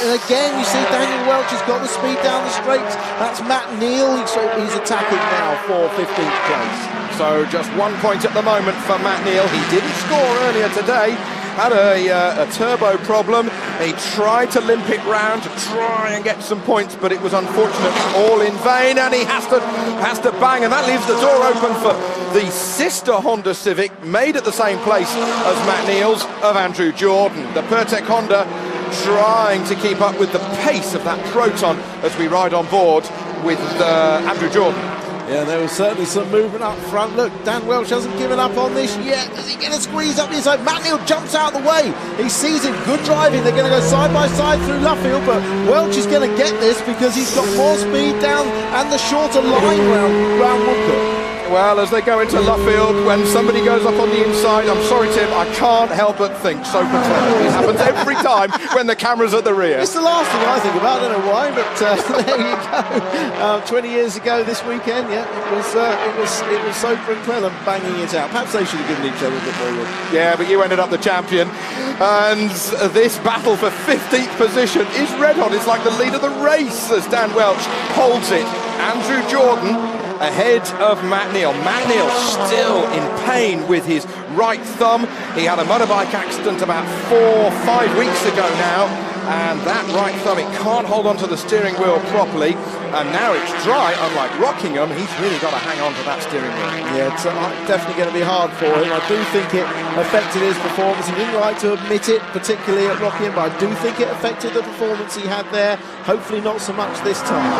and again you see Daniel Welch has got the speed down the straights. That's Matt Neal. He's attacking now for 15th place. So just 1 point at the moment for Matt Neal. He didn't score earlier today, had a turbo problem. He tried to limp it round to try and get some points, but it was unfortunately all in vain, and he has to bang, and that leaves the door open for the sister Honda Civic, made at the same place as Matt Neal's, of Andrew Jordan. The Pertec Honda trying to keep up with the pace of that Proton as we ride on board with Andrew Jordan. Yeah, there was certainly some movement up front. Look, Dan Welch hasn't given up on this yet. Does he get a squeeze up the inside? Matt Neal jumps out of the way. He sees him. Good driving. They're going to go side by side through Luffield, but Welch is going to get this because he's got more speed down and the shorter line round Woodcote. Well, as they go into Luffield, when somebody goes up on the inside, I'm sorry, Tim, I can't help but think so pathetic. It happens every time when the camera's at the rear. It's the last thing I think about. I don't know why, but there you go. 20 years ago this weekend, yeah, it was Soper and Clellan banging it out. Perhaps they should have given each other a bit more room. Yeah, but you ended up the champion, and this battle for 15th position is red hot. It's like the lead of the race as Dan Welch holds it. Andrew Jordan ahead of Matt Neal. Matt Neal still in pain with his right thumb. He had a motorbike accident about 4 or 5 weeks ago now, and that right thumb, it can't hold onto the steering wheel properly, and now it's dry. Unlike Rockingham, he's really got to hang on to that steering wheel. Yeah, it's definitely going to be hard for him. I do think it affected his performance. He didn't like to admit it, particularly at Rockingham, but I do think it affected the performance he had there. Hopefully not so much this time.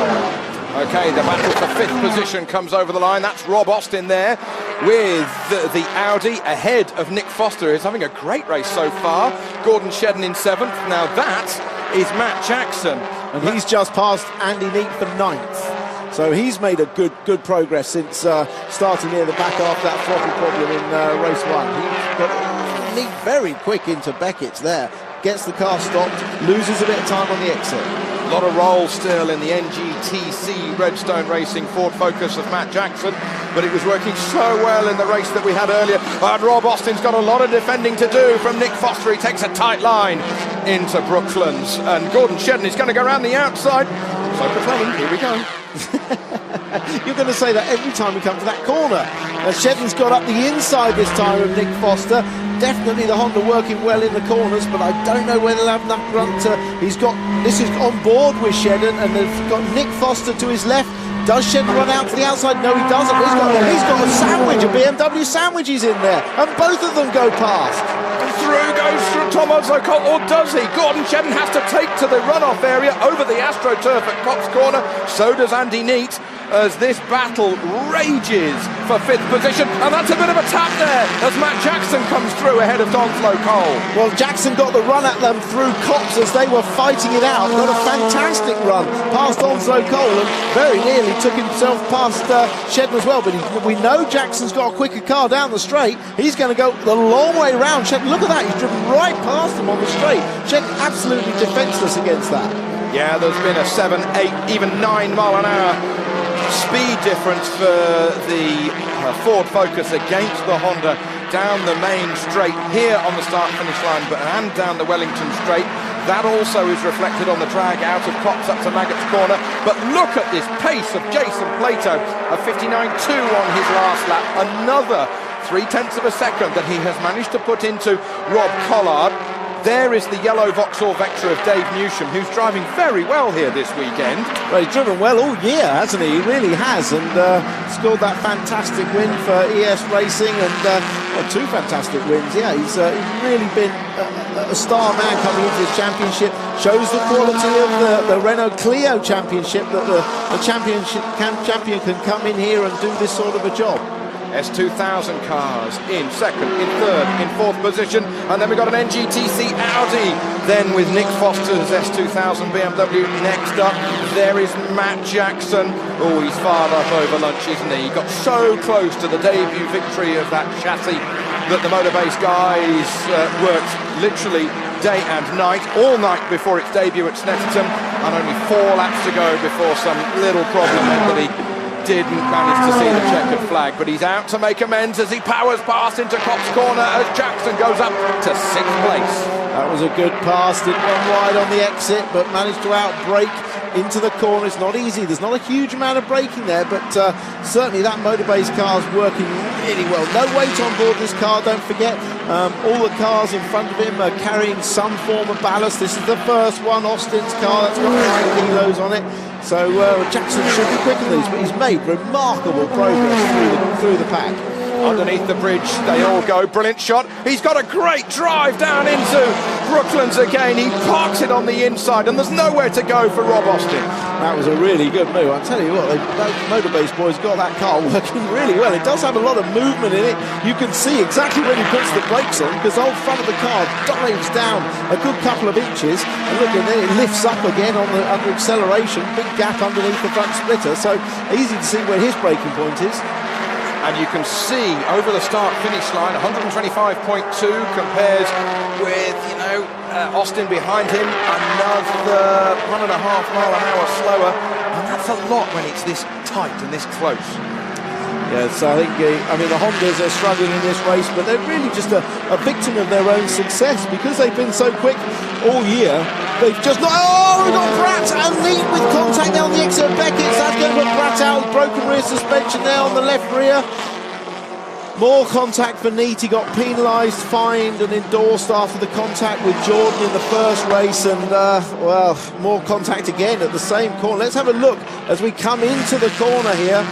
Okay, the battle for 5th position comes over the line. That's Rob Austin there with the Audi ahead of Nick Foster, who's having a great race so far. Gordon Shedden in 7th. Now that is Matt Jackson. And he's just passed Andy Neat for 9th. So he's made a good progress since starting near the back after that throttle problem in race 1. He got Neat very quick into Beckett's there. Gets the car stopped, loses a bit of time on the exit. A lot of roll still in the NGTC Redstone Racing Ford Focus of Matt Jackson, but it was working so well in the race that we had earlier. And Rob Austin's got a lot of defending to do from Nick Foster. He takes a tight line into Brooklands, and Gordon Shedden is going to go around the outside. So McClellan, here we go. You're going to say that every time we come to that corner. Shedden's got up the inside this time of Nick Foster. Definitely the Honda working well in the corners, but I don't know whether they'll have enough grunt to... This is on board with Shedden, and they've got Nick Foster to his left. Does Shedden run out to the outside? No, he doesn't. He's got a sandwich, a BMW sandwich is in there, and both of them go past. Through goes Tom Odzokol, or does he? Gordon Shedden has to take to the runoff area over the AstroTurf at Cops Corner. So does Andy Neat, as this battle rages for 5th position. And that's a bit of a tap there as Matt Jackson comes through ahead of Donflo Cole. Well, Jackson got the run at them through Cops as they were fighting it out. Got a fantastic run past Donflo Cole and very nearly took himself past Shedden as well. But we know Jackson's got a quicker car down the straight. He's going to go the long way round. Shedden, look at that. He's driven right past him on the straight. Shedden absolutely defenceless against that. Yeah, there's been a 7, 8, even 9 mile an hour speed difference for the Ford Focus against the Honda down the main straight here on the start-finish line, and down the Wellington straight. That also is reflected on the drag out of Cops up to Maggots Corner. But look at this pace of Jason Plato, a 59.2 on his last lap. Another 0.3 of a second that he has managed to put into Rob Collard. There is the yellow Vauxhall Vectra of Dave Newsham, who's driving very well here this weekend. Well, he's driven well all year, hasn't he? He really has, and scored that fantastic win for ES Racing, and 2 fantastic wins. Yeah, he's really been a star man coming into this championship. Shows the quality of the Renault Clio championship, that the champion can come in here and do this sort of a job. S2000 cars in 2nd, in 3rd, in 4th position, and then we've got an NGTC Audi, then with Nick Foster's S2000 BMW next up. There is Matt Jackson. Oh, he's fired up over lunch, isn't he? He got so close to the debut victory of that chassis that the Motorbase guys worked literally day and night, all night before its debut at Snetterton, and only 4 laps to go before some little problem meant that he didn't manage to see the checkered flag, but he's out to make amends as he powers past into Cops Corner as Jackson goes up to 6th place. That was a good pass, didn't run wide on the exit, but managed to outbrake into the corner. It's not easy, there's not a huge amount of braking there, but certainly that Motorbase car is working really well. No weight on board this car, don't forget. All the cars in front of him are carrying some form of ballast. This is the first one, Austin's car, that's got 9 kilos on it. So Jackson should be quicker than these, but he's made remarkable progress through the pack. underneath the bridge they all go. Brilliant shot. He's got a great drive down into Brooklands again. He parks it on the inside, and there's nowhere to go for Rob Austin. That was a really good move. I'll tell you what, the Motorbase boys got that car working really well. It does have a lot of movement in it. You can see exactly when he puts the brakes on, because the whole front of the car dives down a good couple of inches, and look, and then it lifts up again on under acceleration. Big gap underneath the front splitter, so easy to see where his braking point is. And you can see over the start-finish line, 125.2 compares with, Austin behind him, another 1.5 mile an hour slower. And that's a lot when it's this tight and this close. Yes, I think, the Hondas are struggling in this race, but they're really just a victim of their own success, because they've been so quick all year. They've just not... Oh, we've got Pratt and Neat with contact now on the exit of Beckett's. That's going to put Pratt out with broken rear suspension there on the left rear. More contact for Neat. He got penalised, fined and endorsed after the contact with Jordan in the first race, and more contact again at the same corner. Let's have a look as we come into the corner here.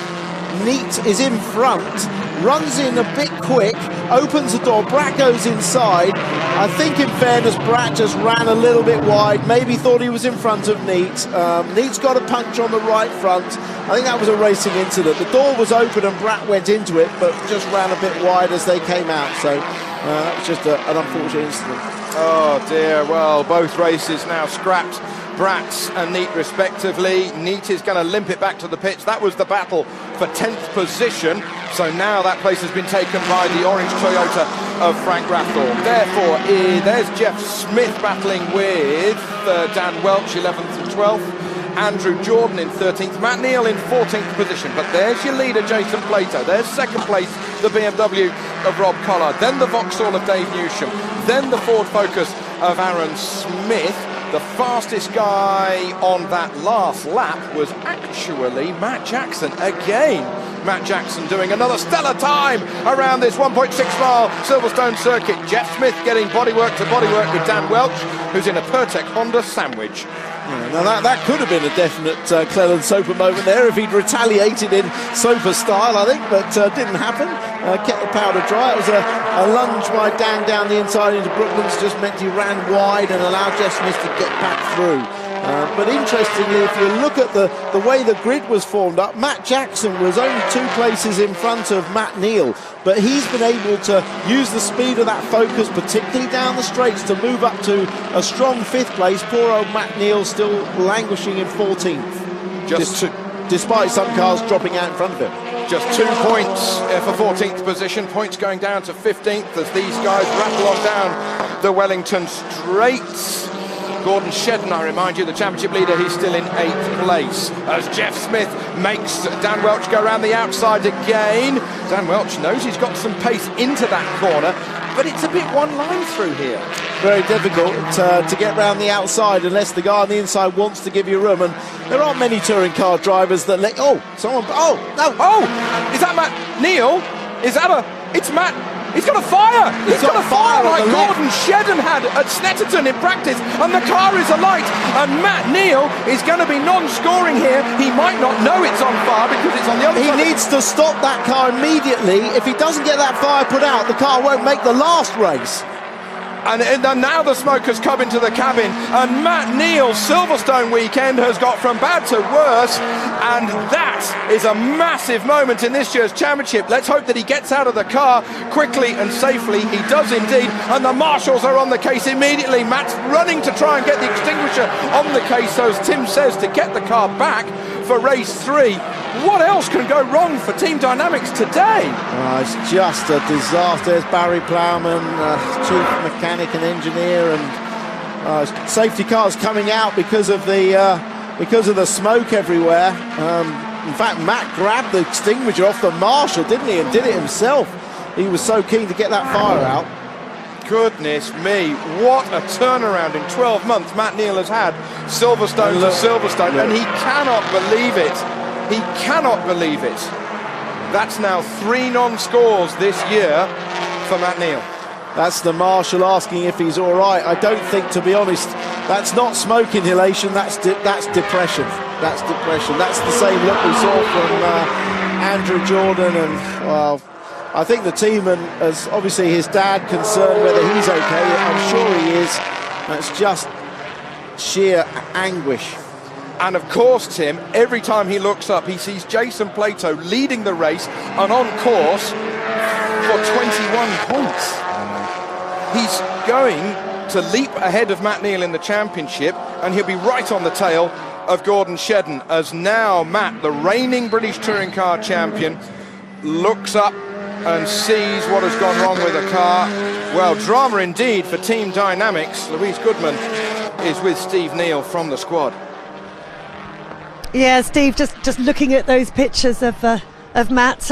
Neat is in front, runs in a bit quick, opens the door. Bratt goes inside. I think in fairness Bratt just ran a little bit wide, maybe thought he was in front of Neat. Neat's got a puncture on the right front. I think that was a racing incident. The door was open and Bratt went into it, but just ran a bit wide as they came out, so that was just an unfortunate incident. Oh dear, well, both races now scrapped. Bratt and Neat respectively. Neat is going to limp it back to the pits. That was the battle for 10th position. So now that place has been taken by the orange Toyota of Frank Rathor. Therefore, there's Jeff Smith battling with Dan Welch, 11th and 12th. Andrew Jordan in 13th. Matt Neal in 14th position. But there's your leader, Jason Plato. There's second place, the BMW of Rob Collard. Then the Vauxhall of Dave Newsham. Then the Ford Focus of Aaron Smith. The fastest guy on that last lap was actually Matt Jackson. Again, Matt Jackson doing another stellar time around this 1.6 mile Silverstone circuit. Jeff Smith getting bodywork to bodywork with Dan Welch, who's in a Pertec Honda sandwich. Now that could have been a definite Cleland Soper moment there if he'd retaliated in Soper style, I think, but didn't happen. Kept the powder dry. It was a lunge by Dan down the inside into Brooklands, just meant he ran wide and allowed Jeff Smith to get back through. But interestingly, if you look at the way the grid was formed up, Matt Jackson was only 2 places in front of Matt Neal, but he's been able to use the speed of that Focus, particularly down the straights, to move up to a strong 5th place. Poor old Matt Neal still languishing in 14th, despite some cars dropping out in front of him. Just 2 points for 14th position, points going down to 15th as these guys rattle on down the Wellington straights. Gordon Shedden, I remind you, the championship leader, he's still in 8th place. As Jeff Smith makes Dan Welch go around the outside again. Dan Welch knows he's got some pace into that corner, but it's a bit one line through here. Very difficult to get round the outside unless the guy on the inside wants to give you room, and there aren't many touring car drivers that let... Oh, is that Matt Neal? It's Matt... He's got a fire! He's got a fire like Gordon Shedden had at Snetterton in practice, and the car is alight, and Matt Neal is going to be non-scoring here. He might not know it's on fire because it's on the other side. He needs to stop that car immediately. If he doesn't get that fire put out, the car won't make the last race. And now the smoke has come into the cabin, and Matt Neal's Silverstone weekend has got from bad to worse, and that is a massive moment in this year's championship. Let's hope that he gets out of the car quickly and safely. He does indeed, and the marshals are on the case immediately. Matt's running to try and get the extinguisher on the case, so as Tim says, to get the car back for race 3. What else can go wrong for Team Dynamics today? It's just a disaster. There's Barry Plowman, chief mechanic and engineer, and safety cars coming out because of the smoke everywhere. In fact, Matt grabbed the extinguisher off the marshal, didn't he, and did it himself. He was so keen to get that fire out. Goodness me, what a turnaround in 12 months Matt Neal has had, Silverstone to Silverstone, and he cannot believe it. He cannot believe it. That's now 3 non-scores this year for Matt Neal. That's the marshal asking if he's all right. I don't think, to be honest, that's not smoke inhalation, that's depression. That's depression. That's the same look we saw from Andrew Jordan, and, well, I think the team, and as obviously his dad, concerned whether he's okay. I'm sure he is. That's just sheer anguish. And of course, Tim, every time he looks up, he sees Jason Plato leading the race and on course for 21 points. He's going to leap ahead of Matt Neal in the championship, and he'll be right on the tail of Gordon Shedden, as now Matt, the reigning British Touring Car champion, looks up and sees what has gone wrong with the car. Well, drama indeed for Team Dynamics. Louise Goodman is with Steve Neal from the squad. Yeah, Steve, just looking at those pictures of Matt,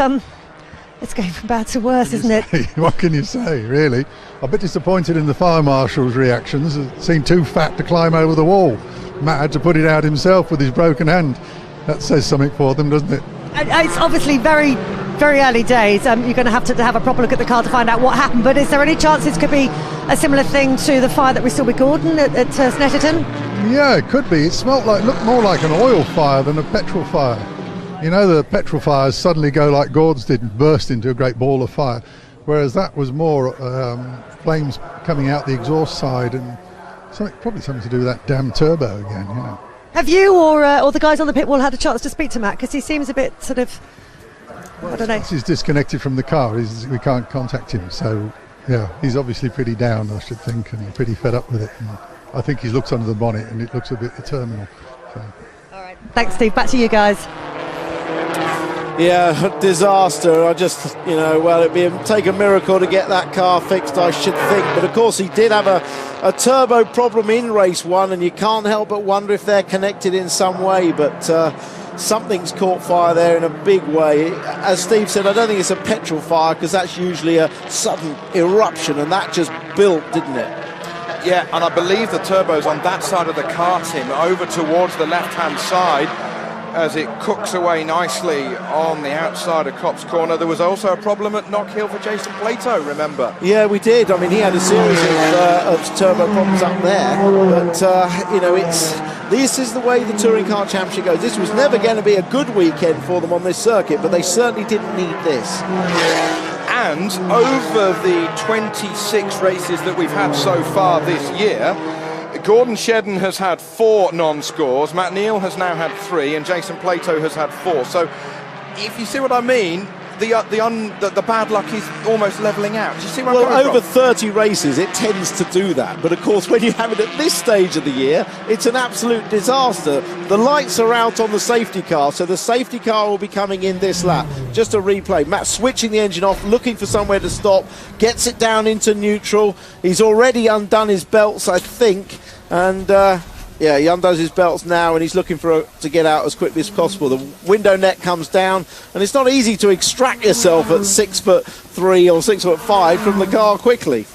it's going from bad to worse, isn't it? What can you say, really? I'm a bit disappointed in the fire marshal's reactions. It seemed too fat to climb over the wall. Matt had to put it out himself with his broken hand. That says something for them, doesn't it? It's obviously very, very early days. You're going to have a proper look at the car to find out what happened. But is there any chance this could be a similar thing to the fire that we saw with Gordon at Snetterton? Yeah, it could be. It looked more like an oil fire than a petrol fire. You know, the petrol fires suddenly go like Gordon's did and burst into a great ball of fire, whereas that was more flames coming out the exhaust side, and probably something to do with that damn turbo again. You know. Have you or the guys on the pit wall had a chance to speak to Matt? Because he seems a bit sort of, I don't know. He's disconnected from the car. We can't contact him. So, yeah, he's obviously pretty down, I should think, and pretty fed up with it. And I think he looks under the bonnet and it looks a bit terminal. So. All right. Thanks, Steve. Back to you guys. Yeah, disaster. It'd take a miracle to get that car fixed, I should think. But of course, he did have a turbo problem in race one, and you can't help but wonder if they're connected in some way. But something's caught fire there in a big way. As Steve said, I don't think it's a petrol fire, because that's usually a sudden eruption, and that just built, didn't it? Yeah, and I believe the turbo's on that side of the car, Tim, over towards the left-hand side, as it cooks away nicely on the outside of Copse Corner. There was also a problem at Knock Hill for Jason Plato, remember? Yeah, we did. I mean, he had a series of turbo problems up there. But, this is the way the Touring Car Championship goes. This was never going to be a good weekend for them on this circuit, but they certainly didn't need this. And over the 26 races that we've had so far this year, Gordon Shedden has had 4 non-scores, Matt Neal has now had 3, and Jason Plato has had 4. So, if you see what I mean, the bad luck is almost levelling out. Do you see where I'm coming from? Over 30 races, it tends to do that. But of course, when you have it at this stage of the year, it's an absolute disaster. The lights are out on the safety car, so the safety car will be coming in this lap. Just a replay. Matt switching the engine off, looking for somewhere to stop, gets it down into neutral. He's already undone his belts, I think. And he undoes his belts now, and he's looking to get out as quickly as possible. The window net comes down, and it's not easy to extract yourself at 6'3" or 6'5" from the car quickly.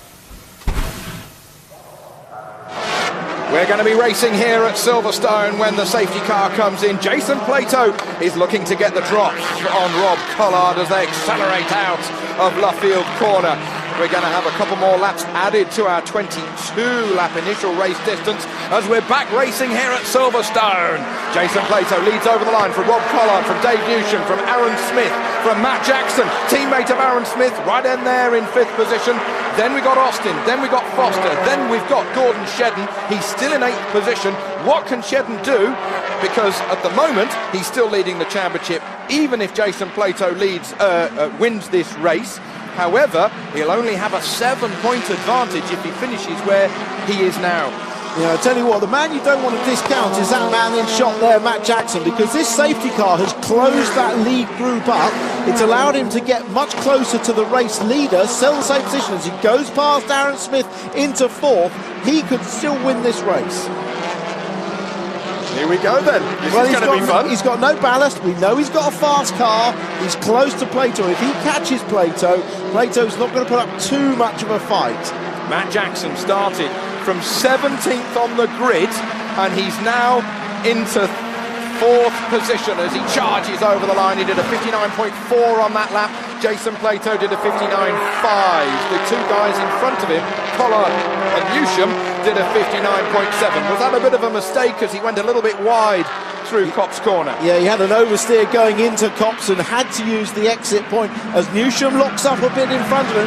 We're going to be racing here at Silverstone when the safety car comes in. Jason Plato is looking to get the drop on Rob Collard as they accelerate out of Luffield Corner. We're going to have a couple more laps added to our 22-lap initial race distance as we're back racing here at Silverstone. Jason Plato leads over the line from Rob Collard, from Dave Newsham, from Aaron Smith, from Matt Jackson, teammate of Aaron Smith, right in there in 5th position. Then we got Austin, then we got Foster, then we've got Gordon Shedden. He's still in 8th position. What can Shedden do? Because at the moment, he's still leading the championship, even if Jason Plato wins this race. However, he'll only have a 7-point advantage if he finishes where he is now. Yeah, I tell you what, the man you don't want to discount is that man in shot there, Matt Jackson, because this safety car has closed that lead group up. It's allowed him to get much closer to the race leader, still the same position as he goes past Aaron Smith into 4th. He could still win this race. Here we go then. This is going to be fun. He's got no ballast. We know he's got a fast car. He's close to Plato. If he catches Plato, Plato's not going to put up too much of a fight. Matt Jackson started from 17th on the grid, and he's now into 4th position as he charges over the line. He did a 59.4 on that lap. Jason Plato did a 59.5. The 2 guys in front of him, Collard and Newsham, did a 59.7. Was that a bit of a mistake as he went a little bit wide through Kopp's corner. Yeah, he had an oversteer going into Kopp's and had to use the exit point as Newsham locks up a bit in front of him.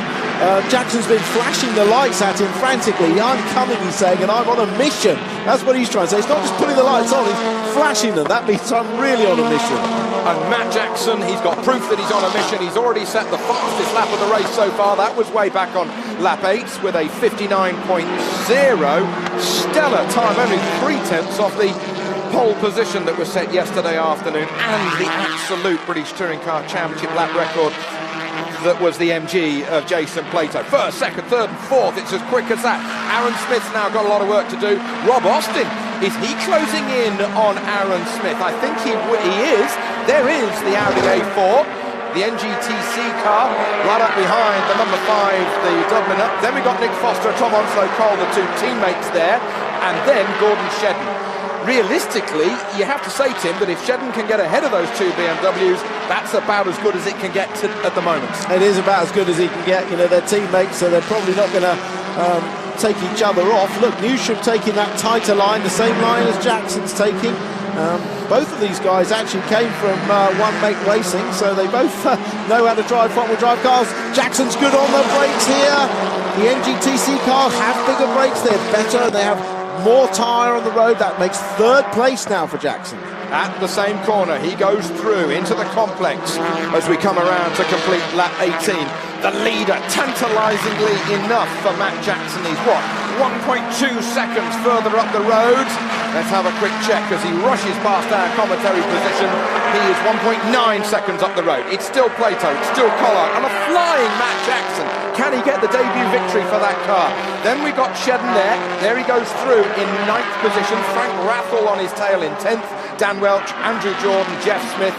Jackson's been flashing the lights at him frantically. I'm coming, he's saying, and I'm on a mission. That's what he's trying to say. He's not just putting the lights on, he's flashing them. That means I'm really on a mission. And Matt Jackson, he's got proof that he's on a mission. He's already set the fastest lap of the race so far. That was way back on lap 8 with a 59.0. Stellar time, only 3/10 off the pole position that was set yesterday afternoon, and the absolute British Touring Car Championship lap record that was the MG of Jason Plato. First, second, third and fourth, it's as quick as that. Aaron Smith's now got a lot of work to do. Rob Austin, is he closing in on Aaron Smith? I think he is. There is the Audi A4, the NGTC car, right up behind the number 5, the Dubliner. Then we got Nick Foster, Tom Onslow-Cole, the 2 teammates there, and then Gordon Shedden. Realistically, you have to say, Tim, that if Shedden can get ahead of those 2 BMWs, that's about as good as it can get at the moment. It is about as good as he can get. You know, they're teammates, so they're probably not going to take each other off. Look, Newsham taking that tighter line, the same line as Jackson's taking. Both of these guys actually came from One Make Racing, so they both know how to drive front-wheel drive cars. Jackson's good on the brakes here. The NGTC cars have bigger brakes, they're better, they have more tyre on the road. That makes 3rd place now for Jackson. At the same corner, he goes through into the complex as we come around to complete lap 18. The leader, tantalisingly enough for Matt Jackson. He's what, 1.2 seconds further up the road? Let's have a quick check as he rushes past our commentary position. He is 1.9 seconds up the road. It's still Plato, it's still Collard, and a flying Matt Jackson. Can he get the debut victory for that car? Then we got Shedden there. There he goes through in 9th position. Frank Rathel on his tail in 10th. Dan Welch, Andrew Jordan, Jeff Smith,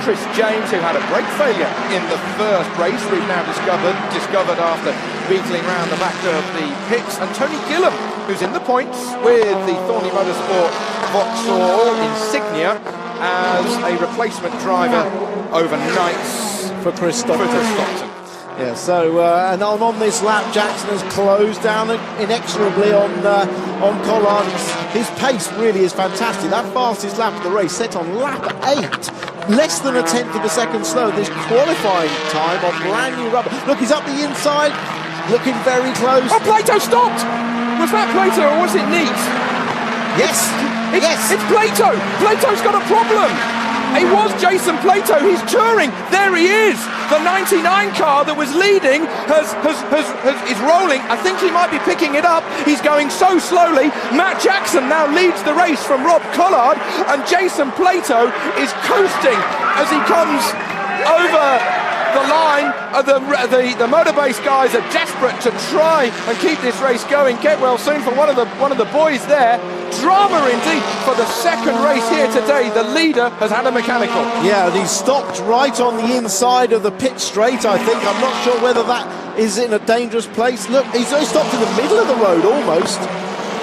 Chris James, who had a brake failure in the first race, we've now discovered after beetling round the back of the pits, and Tony Gillam, who's in the points with the Thornley Motorsport Vauxhall insignia as a replacement driver overnight for Chris Stockton. Yeah, so and on this lap, Jackson has closed down inexorably on Collard. His pace really is fantastic. That fastest lap of the race set on lap 8, less than a 1/10 of a second slow. This qualifying time on brand new rubber. Look, he's up the inside, looking very close. Oh, Plato stopped! Was that Plato or was it Neat? Yes, it's Plato! Plato's got a problem! It was Jason Plato, he's touring. There he is. The 99 car that was leading is rolling. I think he might be picking it up. He's going so slowly. Matt Jackson now leads the race from Rob Collard, and Jason Plato is coasting as he comes over the line. The Motorbase guys are desperate to try and keep this race going. Get well soon for one of the boys there. Drama indeed for the second race here today. The leader has had a mechanical. Yeah, and he stopped right on the inside of the pit straight, I think. I'm not sure whether that is in a dangerous place. Look, he's stopped in the middle of the road almost.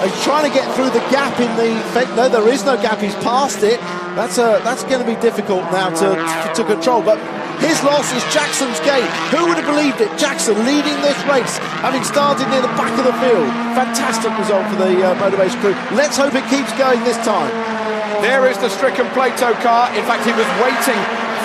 He's trying to get through the gap in the... No, there is no gap. He's past it. That's going to be difficult now to control. But his loss is Jackson's gain. Who would have believed it? Jackson leading this race, having started near the back of the field. Fantastic result for the Motorbase crew. Let's hope it keeps going this time. There is the stricken Plato car. In fact, he was waiting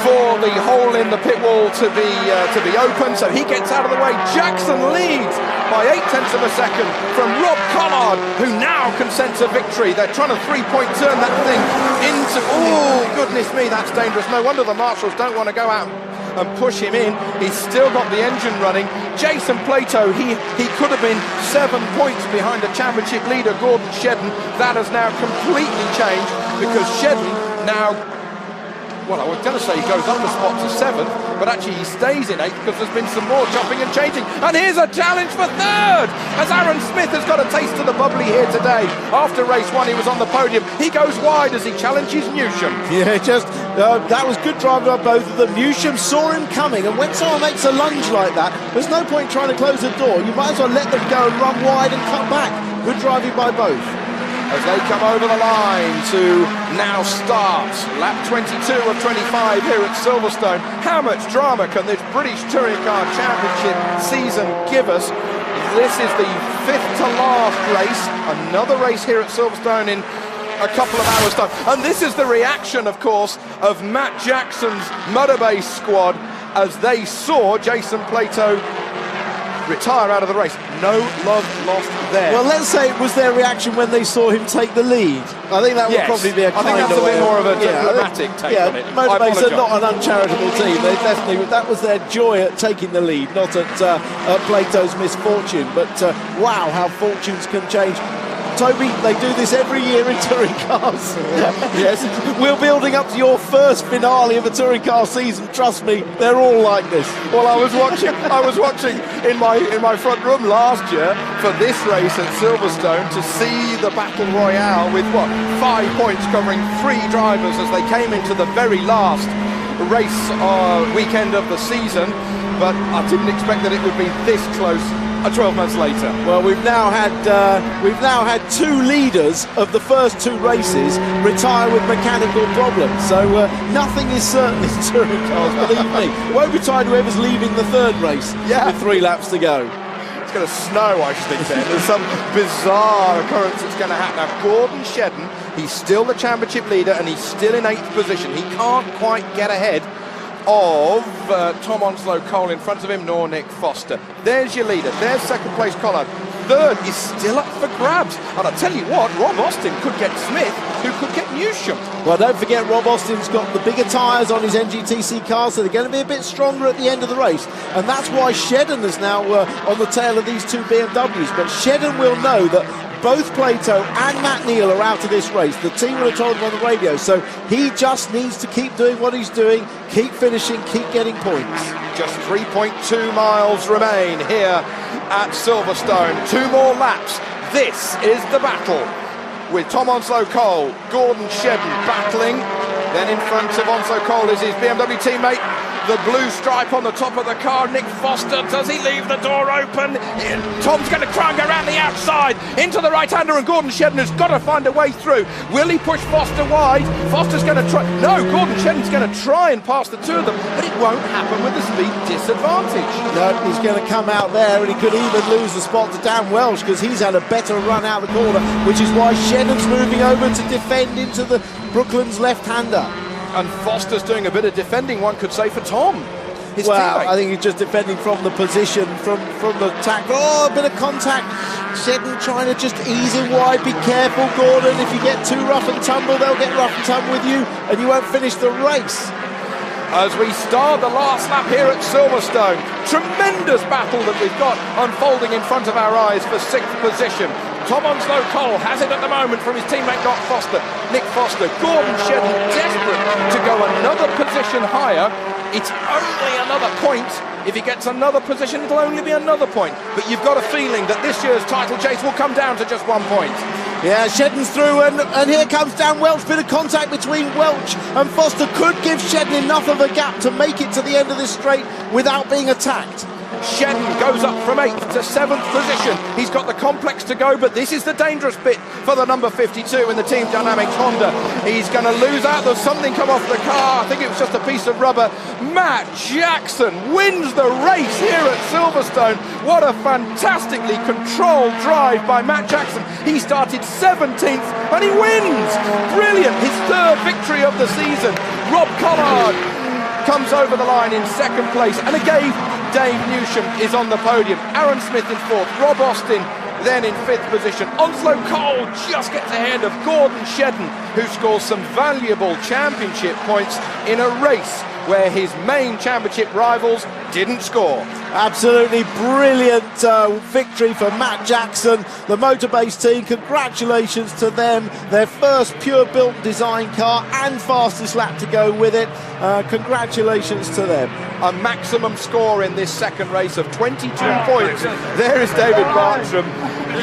for the hole in the pit wall to be open, so he gets out of the way. Jackson leads by 0.8 of a second from Rob Collard, who now can sense a victory. They're trying to 3-point turn that thing into... Oh, goodness me, that's dangerous. No wonder the marshals don't want to go out and push him in. He's still got the engine running. Jason Plato, he could have been 7 points behind the championship leader, Gordon Shedden. That has now completely changed because Shedden now... Well, I was going to say he goes up a spot to 7th, but actually he stays in 8th because there's been some more jumping and changing. And here's a challenge for 3rd, as Aaron Smith has got a taste of the bubbly here today. After race 1, he was on the podium. He goes wide as he challenges Newsham. Yeah, that was good driving by both of them. Newsham saw him coming, and when someone makes a lunge like that, there's no point trying to close the door. You might as well let them go and run wide and cut back. Good driving by both. As they come over the line to now start lap 22 of 25 here at Silverstone. How much drama can this British Touring Car Championship season give us? This is the 5th to last race. Another race here at Silverstone in a couple of hours' time. And this is the reaction, of course, of Matt Jackson's Motorbase squad as they saw Jason Plato retire out of the race. No love lost there. Well, let's say it was their reaction when they saw him take the lead. I think that would probably be a kind of... I think that's a bit more of a diplomatic take on it. Motorbase are not an uncharitable team. They definitely, that was their joy at taking the lead, not at Plato's misfortune. But wow, how fortunes can change. Toby, they do this every year in touring cars. Yes, we're building up to your first finale of a touring car season. Trust me, they're all like this. Well, I was watching in my front room last year for this race at Silverstone to see the battle royale with 5 points covering 3 drivers as they came into the very last race weekend of the season. But I didn't expect that it would be this close 12 months later. Well, we've now had 2 leaders of the first 2 races retire with mechanical problems. So nothing is certain in touring cars, believe me. It won't retire whoever's leaving the 3rd race with 3 laps to go. It's going to snow, I think. There's some bizarre occurrence that's going to happen. Now, Gordon Shedden, he's still the championship leader and he's still in 8th position. He can't quite get ahead of Tom Onslow-Cole, in front of him, nor Nick Foster. There's your leader. There's second place Collard. 3rd is still up for grabs. And I'll tell you what, Rob Austin could get Smith, who could get Newsham. Well, don't forget, Rob Austin's got the bigger tyres on his NGTC car, so they're going to be a bit stronger at the end of the race. And that's why Shedden is now on the tail of these 2 BMWs. But Shedden will know that both Plato and Matt Neal are out of this race. The team will have told him on the radio. So he just needs to keep doing what he's doing, keep finishing, keep getting points. Just 3.2 miles remain here at Silverstone. 2 more laps. This is the battle with Tom Onslow-Cole, Gordon Shedden battling. Then in front of Onslow-Cole is his BMW teammate. The blue stripe on the top of the car, Nick Foster. Does he leave the door open? Tom's going to try and go around the outside into the right-hander, and Gordon Shedden has got to find a way through. Will he push Foster wide? Foster's going to try. No, Gordon Shedden's going to try and pass the 2 of them, but it won't happen with the speed disadvantage. No, he's going to come out there, and he could even lose the spot to Dan Welsh because he's had a better run out the corner, which is why Shedden's moving over to defend into the Brooklands left-hander. And Foster's doing a bit of defending, one could say, for Tom, his well, teammate. I think he's just defending from the position, from the tackle. Oh, a bit of contact. Shedden trying to just ease him wide. Be careful, Gordon. If you get too rough and tumble, they'll get rough and tumble with you, and you won't finish the race. As we start the last lap here at Silverstone, tremendous battle that we've got unfolding in front of our eyes for 6th position. Tom Onslow-Cole has it at the moment from his teammate Nick Foster. Gordon Shedden desperate to go another position higher. It's only another point. If he gets another position, it'll only be another point. But you've got a feeling that this year's title chase will come down to just 1 point. Yeah, Shedden's through, and here comes Dan Welch. Bit of contact between Welch and Foster could give Shedden enough of a gap to make it to the end of this straight without being attacked. Shedden goes up from 8th to 7th position. He's got the complex to go, but this is the dangerous bit for the number 52 in the Team Dynamics Honda. He's going to lose out. There's something come off the car. I think it was just a piece of rubber. Matt Jackson wins the race here at Silverstone. What a fantastically controlled drive by Matt Jackson. He started 17th and he wins. Brilliant. His 3rd victory of the season. Rob Collard comes over the line in 2nd place, and again Dave Newsham is on the podium. Aaron Smith in 4th, Rob Austin then in 5th position. Onslow-Cole just gets ahead of Gordon Shedden, who scores some valuable championship points in a race where his main championship rivals didn't score. Absolutely brilliant victory for Matt Jackson, the Motorbase team. Congratulations to them. Their first pure-built design car and fastest lap to go with it. Congratulations to them. A maximum score in this 2nd race of 22 points. There is David Bartram.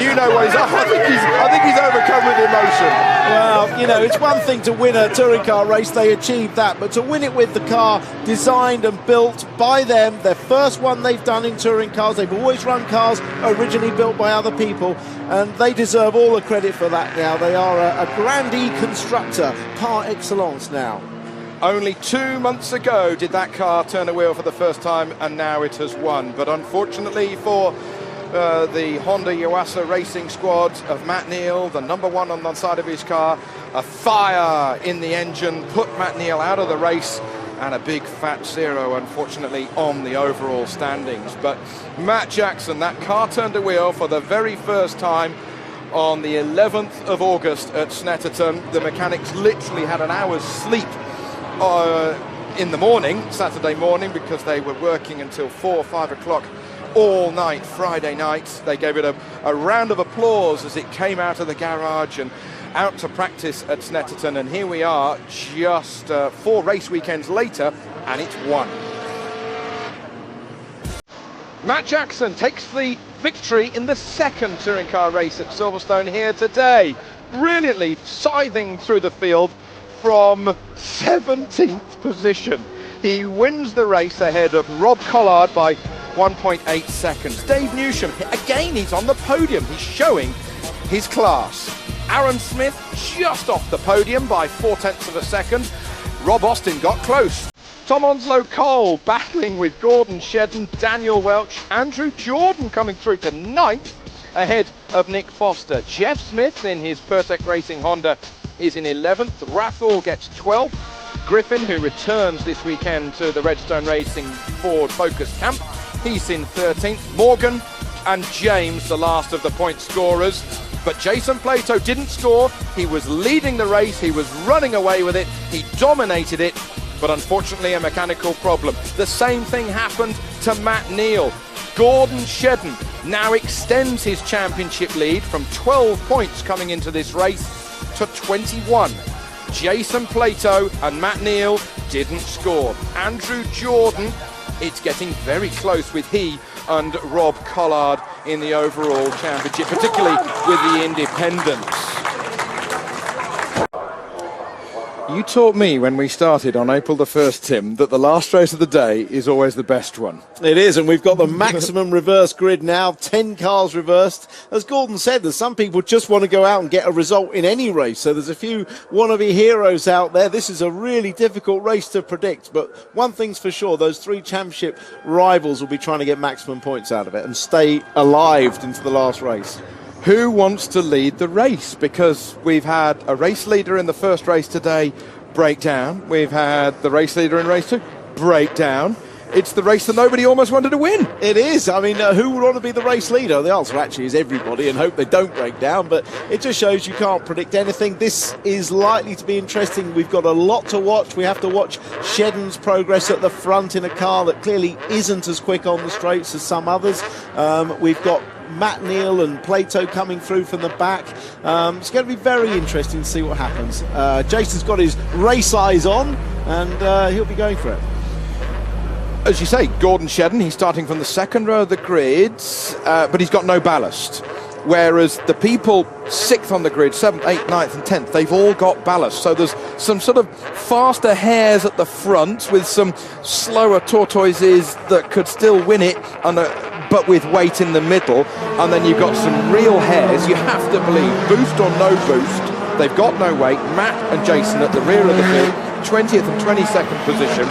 You know what he's up. I think he's overcome with emotion. Well, you know, it's one thing to win a touring car race, they achieved that, but to win it with the car designed and built by them, their first one they've done in touring cars. They've always run cars originally built by other people, and they deserve all the credit for that now. They are a grandee constructor par excellence now. Only 2 months ago did that car turn a wheel for the first time, and now it has won. But unfortunately for the Honda Yuasa racing squad of Matt Neal, the number 1 on the side of his car, A fire in the engine put Matt Neal out of the race, and a big fat 0, unfortunately, on the overall standings. But Matt Jackson, that car turned a wheel for the very first time on the 11th of August at Snetterton. The mechanics literally had an hour's sleep in the morning, Saturday morning, because they were working until 4 or 5 o'clock all night, Friday night. They gave it a round of applause as it came out of the garage and out to practice at Snetterton, and here we are just 4 race weekends later, and it's won. Matt Jackson takes the victory in the second touring car race at Silverstone here today, brilliantly scything through the field from 17th position. He wins the race ahead of Rob Collard by 1.8 seconds. Dave Newsham, again, he's on the podium. He's showing his class. Aaron Smith just off the podium by 0.4 of a second. Rob Austin got close. Tom Onslow Cole battling with Gordon Shedden, Daniel Welch, Andrew Jordan coming through to 9th ahead of Nick Foster. Jeff Smith in his Pertec Racing Honda is in 11th. Rathall gets 12th. Griffin, who returns this weekend to the Redstone Racing Ford Focus Camp, he's in 13th. Morgan and James, the last of the point scorers. But Jason Plato didn't score. He was leading the race. He was running away with it. He dominated it. But unfortunately, a mechanical problem. The same thing happened to Matt Neal. Gordon Shedden now extends his championship lead from 12 points coming into this race to 21. Jason Plato and Matt Neal didn't score. Andrew Jordan, it's getting very close with he and Rob Collard in the overall championship, particularly with the independents. You taught me when we started on April the 1st, Tim, that the last race of the day is always the best one. It is, and we've got the maximum reverse grid now, 10 cars reversed. As Gordon said, there's some people just want to go out and get a result in any race, so there's a few wannabe heroes out there. This is a really difficult race to predict, but one thing's for sure, those 3 championship rivals will be trying to get maximum points out of it and stay alive into the last race. Who wants to lead the race? Because we've had a race leader in the first race today break down. We've had the race leader in race 2 break down. It's the race that nobody almost wanted to win. It is. I mean, who would want to be the race leader? The answer actually is everybody, and hope they don't break down, but it just shows you can't predict anything. This is likely to be interesting. We've got a lot to watch. We have to watch Shedden's progress at the front in a car that clearly isn't as quick on the straights as some others. We've got Matt Neal and Plato coming through from the back. It's going to be very interesting to see what happens. Jason's got his race eyes on, and he'll be going for it. As you say, Gordon Shedden, he's starting from the second row of the grid, but he's got no ballast. Whereas the people 6th on the grid, 7th, 8th, 9th and 10th, they've all got ballast. So there's some sort of faster hares at the front with some slower tortoises that could still win it, but with weight in the middle. And then you've got some real hares, you have to believe, boost or no boost. They've got no weight. Matt and Jason at the rear of the field, 20th and 22nd position.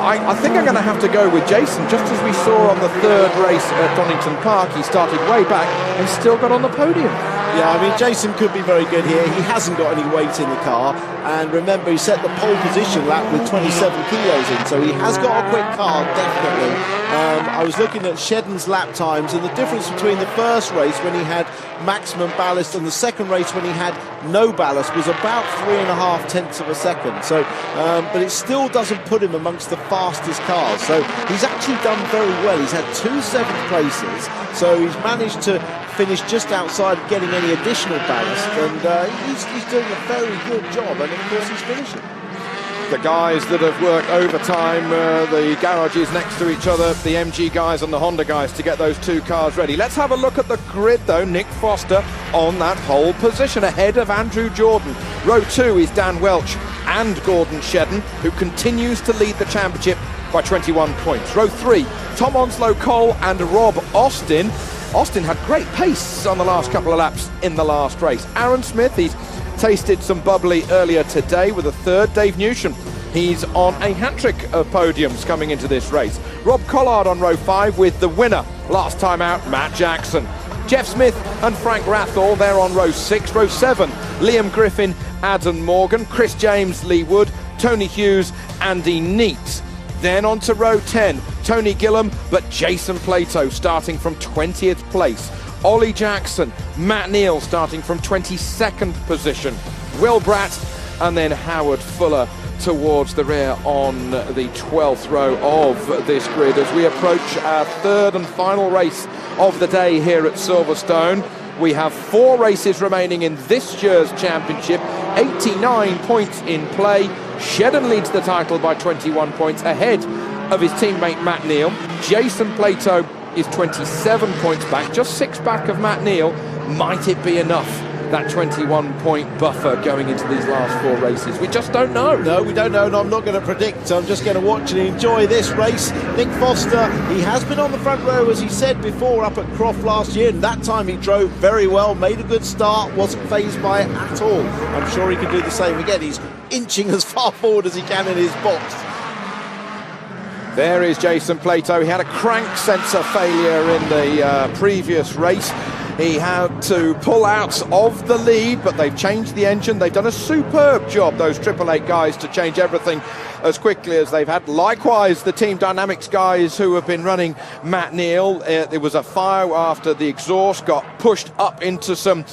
I think I'm going to have to go with Jason, just as we saw on the 3rd race at Donington Park. He started way back and still got on the podium. Yeah, I mean, Jason could be very good here. He hasn't got any weight in the car, and remember, he set the pole position lap with 27 kilos in, so he has got a quick car, definitely. I was looking at Shedden's lap times, and the difference between the first race when he had maximum ballast and the second race when he had no ballast was about 3.5 of a second. So, but it still doesn't put him amongst the fastest cars. So he's actually done very well. He's had 2 7th places, so he's managed to finish just outside of getting any additional ballast, and he's doing a very good job, and of course he's finishing. The guys that have worked overtime, the garages next to each other, the MG guys and the Honda guys to get those 2 cars ready. Let's have a look at the grid though. Nick Foster on that pole position ahead of Andrew Jordan. Row 2 is Dan Welch and Gordon Shedden, who continues to lead the championship by 21 points. Row 3, Tom Onslow Cole and Rob Austin. Austin had great pace on the last couple of laps in the last race. Aaron Smith, he's tasted some bubbly earlier today with a 3rd. Dave Newsham, he's on a hat-trick of podiums coming into this race. Rob Collard on row 5 with the winner last time out, Matt Jackson. Jeff Smith and Frank Rathall, they're on row 6. Row 7, Liam Griffin, Adam Morgan, Chris James, Lee Wood, Tony Hughes, Andy Neat. Then on to row 10, Tony Gillam, but Jason Plato starting from 20th place. Ollie Jackson, Matt Neal starting from 22nd position. Will Bratt, and then Howard Fuller towards the rear on the 12th row of this grid as we approach our third and final race of the day here at Silverstone. We have 4 races remaining in this year's championship, 89 points in play. Shedden leads the title by 21 points ahead of his teammate Matt Neal. Jason Plato is 27 points back, just 6 back of Matt Neal. Might it be enough, that 21-point buffer going into these last 4 races? We just don't know. No, we don't know, and I'm not going to predict. I'm just going to watch and enjoy this race. Nick Foster, he has been on the front row, as he said before, up at Croft last year, and that time he drove very well, made a good start, wasn't fazed by it at all. I'm sure he can do the same again. He's inching as far forward as he can in his box. There is Jason Plato. He had a crank sensor failure in the previous race. He had to pull out of the lead, but they've changed the engine. They've done a superb job, those 888 guys, to change everything as quickly as they've had. Likewise, the Team Dynamics guys who have been running Matt Neal. There was a fire after the exhaust got pushed up into some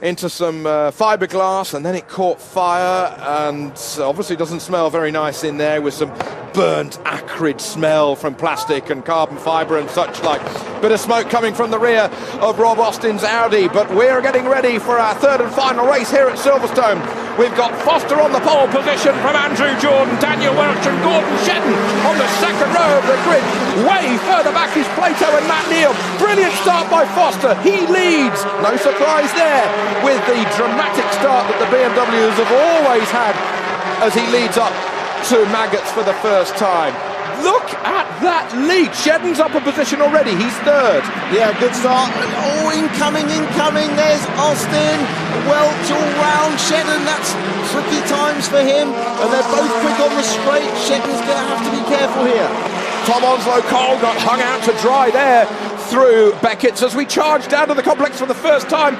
fiberglass, and then it caught fire, and obviously doesn't smell very nice in there, with some burnt acrid smell from plastic and carbon fibre and such like. Bit of smoke coming from the rear of Rob Austin's Audi, but we're getting ready for our third and final race here at Silverstone. We've got Foster on the pole position from Andrew Jordan, Daniel Welch and Gordon Shedden on the second row of the grid. Way further back is Plato and Matt Neal. Brilliant start by Foster. He leads. No surprise there with the dramatic start that the BMWs have always had as he leads up to Maggots for the first time. Look at that lead. Shedden's up a position already. He's third. Yeah, good start. Oh, incoming. There's Austin. Welch all round. Shedden, that's tricky times for him. And they're both quick on the straight. Shedden's going to have to be careful here. Tom Onslow Cole got hung out to dry there through Beckett's as we charge down to the complex for the first time.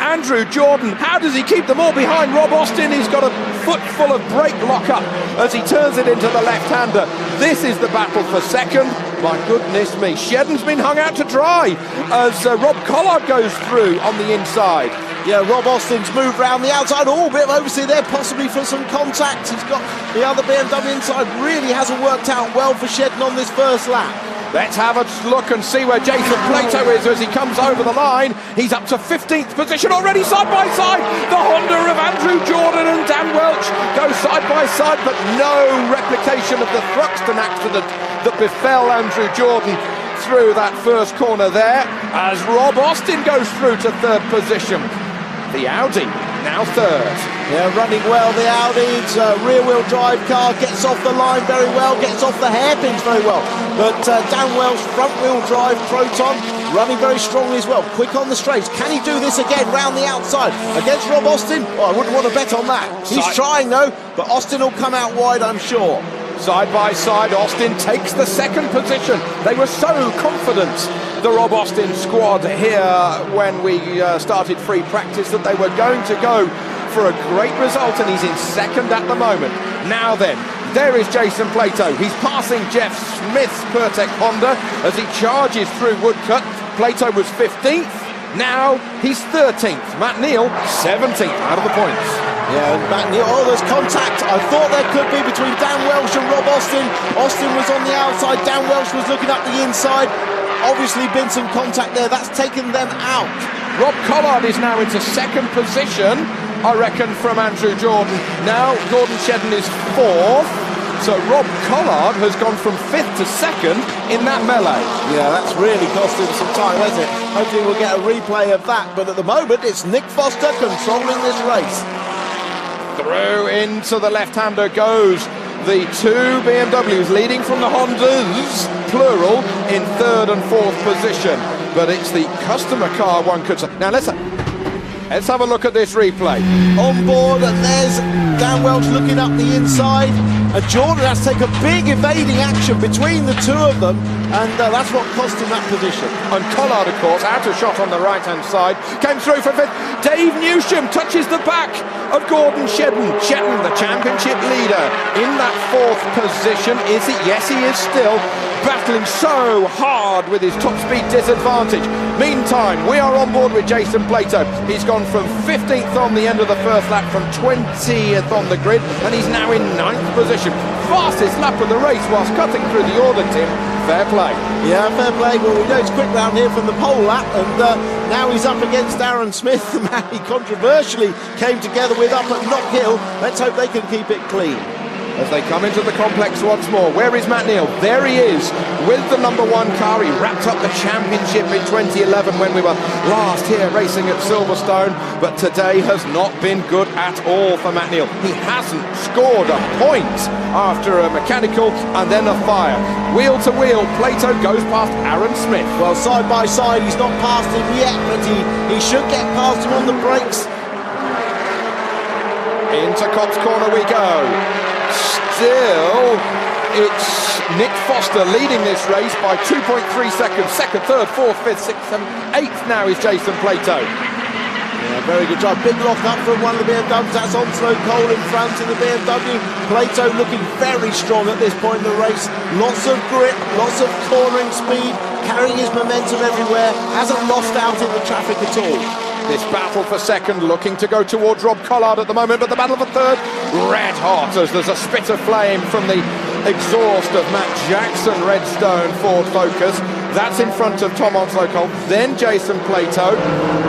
Andrew Jordan, how does he keep them all behind Rob Austin? He's got a foot full of brake lock-up as he turns it into the left-hander. This is the battle for second. My goodness me, Shedden's been hung out to dry as Rob Collard goes through on the inside. Yeah, Rob Austin's moved round the outside. Oh, a bit of oversteer there, possibly for some contact. He's got the other BMW inside. Really hasn't worked out well for Shedden on this first lap. Let's have a look and see where Jason Plato is as he comes over the line. He's up to 15th position already, side by side. The Honda of Andrew Jordan and Dan Welch go side by side, but no replication of the Thruxton accident that befell Andrew Jordan through that first corner there, as Rob Austin goes through to third position. The Audi now third. Yeah, running well, the Audi. It's a rear-wheel drive car, gets off the line very well, gets off the hairpins very well. But Dan Welch, front-wheel drive Proton, running very strongly as well. Quick on the straights. Can he do this again round the outside against Rob Austin? Oh, I wouldn't want to bet on that. He's trying though, but Austin will come out wide, I'm sure. Side by side, Austin takes the second position. They were so confident, the Rob Austin squad here, when we started free practice, that they were going to go for a great result, and he's in second at the moment. Now then, there is Jason Plato. He's passing Jeff Smith's Pertec Honda as he charges through Woodcut. Plato was 15th. Now he's 13th. Matt Neal, 17th out of the points. Yeah, and Matt Neal, oh, there's contact. I thought there could be between Dan Welch and Rob Austin. Austin was on the outside, Dan Welch was looking up the inside. Obviously been some contact there, that's taken them out. Rob Collard is now into second position, I reckon, from Andrew Jordan. Now Gordon Shedden is fourth. So Rob Collard has gone from 5th to 2nd in that melee. Yeah, that's really cost him some time, hasn't it? Hopefully we'll get a replay of that, but at the moment it's Nick Foster controlling this race. Through into the left-hander goes the two BMWs, leading from the Hondas, plural, in third and fourth position. But it's the customer car, one could say. Now let's have a look at this replay. On board, and there's Dan Welch looking up the inside. And Jordan has to take a big evading action between the two of them, and that's what cost him that position. And Collard, of course, out of shot on the right-hand side, came through for fifth. Dave Newsham touches the back of Gordon Shedden. Shedden, the championship leader, in that fourth position. Is he? Yes, he is still battling so hard with his top speed disadvantage. Meantime, we are on board with Jason Plato. He's gone from 15th on the end of the first lap, from 20th on the grid, and he's now in 9th position. Fastest lap of the race whilst cutting through the order, Tim. Fair play. Yeah, fair play. Well, we know it's quick round here from the pole lap, and now he's up against Aaron Smith, the man he controversially came together with up at Knock Hill. Let's hope they can keep it clean. As they come into the complex once more. Where is Matt Neal? There he is with the number one car. He wrapped up the championship in 2011 when we were last here racing at Silverstone, but today has not been good at all for Matt Neal. He hasn't scored a point after a mechanical and then a fire. Wheel to wheel, Plato goes past Aaron Smith. Well, side by side, he's not passed him yet, but he should get past him on the brakes. Into Cops Corner we go. Still, it's Nick Foster leading this race by 2.3 seconds. Second, third, fourth, fifth, sixth, seventh, eighth now is Jason Plato. Yeah, very good job. Big lock up from one of the BMWs. That's Onslow Cole in front of the BMW. Plato looking very strong at this point in the race. Lots of grip, lots of cornering speed, carrying his momentum everywhere. Hasn't lost out in the traffic at all. This battle for second looking to go towards Rob Collard at the moment, but the battle for third, red hot as there's a spit of flame from the exhaust of Matt Jackson Redstone Ford Focus. That's in front of Tom Onslow Cole, then Jason Plato,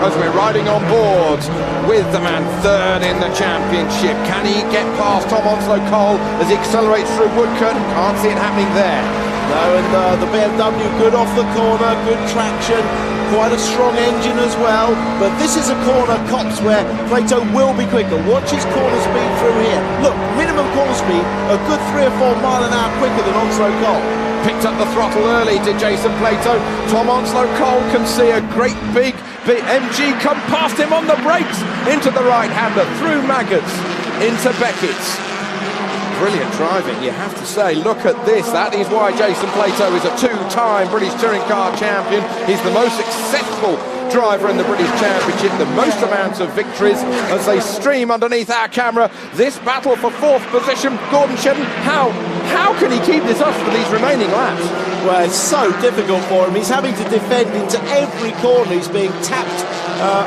as we're riding on board with the man third in the championship. Can he get past Tom Onslow Cole as he accelerates through Woodcote? Can't see it happening there. No, and the BMW good off the corner, good traction. Quite a strong engine as well, but this is a corner, Cops, where Plato will be quicker. Watch his corner speed through here. Look, minimum corner speed, a good 3 or 4 mile an hour quicker than Onslow Cole. Picked up the throttle early, did Jason Plato. Tom Onslow Cole can see a great big MG come past him on the brakes into the right-hander, through Maggots, into Beckett's. Brilliant driving, you have to say. Look at this. That is why Jason Plato is a two-time British Touring Car champion. He's the most successful driver in the British Championship, the most amounts of victories as they stream underneath our camera. This battle for fourth position, Gordon Shedden, how can he keep this up for these remaining laps? Well, it's so difficult for him. He's having to defend into every corner. He's being tapped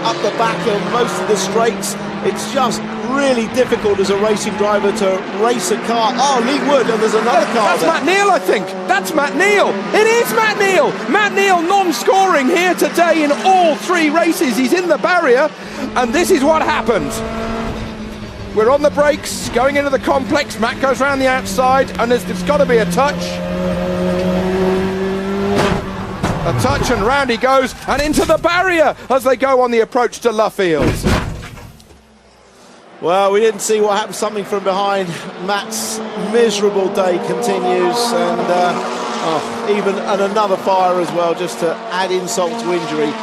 up the back of most of the straights. It's just really difficult as a racing driver to race a car. Oh, Lee Wood, and there's another car That's there. Matt Neal, I think. That's Matt Neal. It is Matt Neal. Matt Neal non-scoring here today in all 3 races. He's in the barrier, and this is what happened. We're on the brakes, going into the complex. Matt goes round the outside, and it's got to be a touch. A touch, and round he goes, and into the barrier as they go on the approach to Luffield. Well, we didn't see what happened. Something from behind. Matt's miserable day continues, and even another fire as well, just to add insult to injury.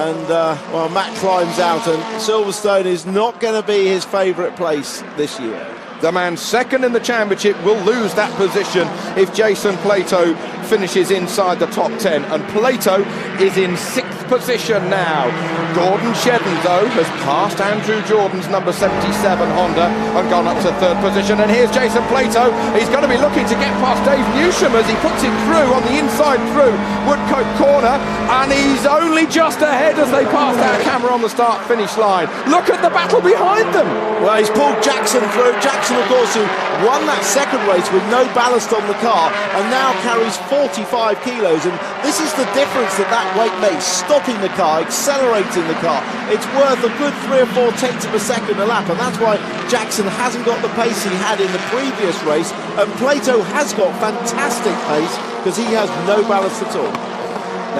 And well, Matt climbs out, and Silverstone is not going to be his favourite place this year. The man second in the championship will lose that position if Jason Plato finishes inside the top 10, and Plato is in 6th position now. Gordon Shedden, though, has passed Andrew Jordan's number 77 Honda and gone up to 3rd position, and here's Jason Plato. He's going to be looking to get past Dave Newsham as he puts it through on the inside through Woodcote Corner, and he's only just ahead as they pass our camera on the start-finish line. Look at the battle behind them. Well, he's pulled Jackson through. Jackson, of course, who won that second race with no ballast on the car and now carries 45 kilos, and this is the difference that weight makes. Stopping the car, accelerating the car. It's worth a good 3 or 4 tenths of a second a lap, and that's why Jackson hasn't got the pace he had in the previous race, and Plato has got fantastic pace because he has no ballast at all.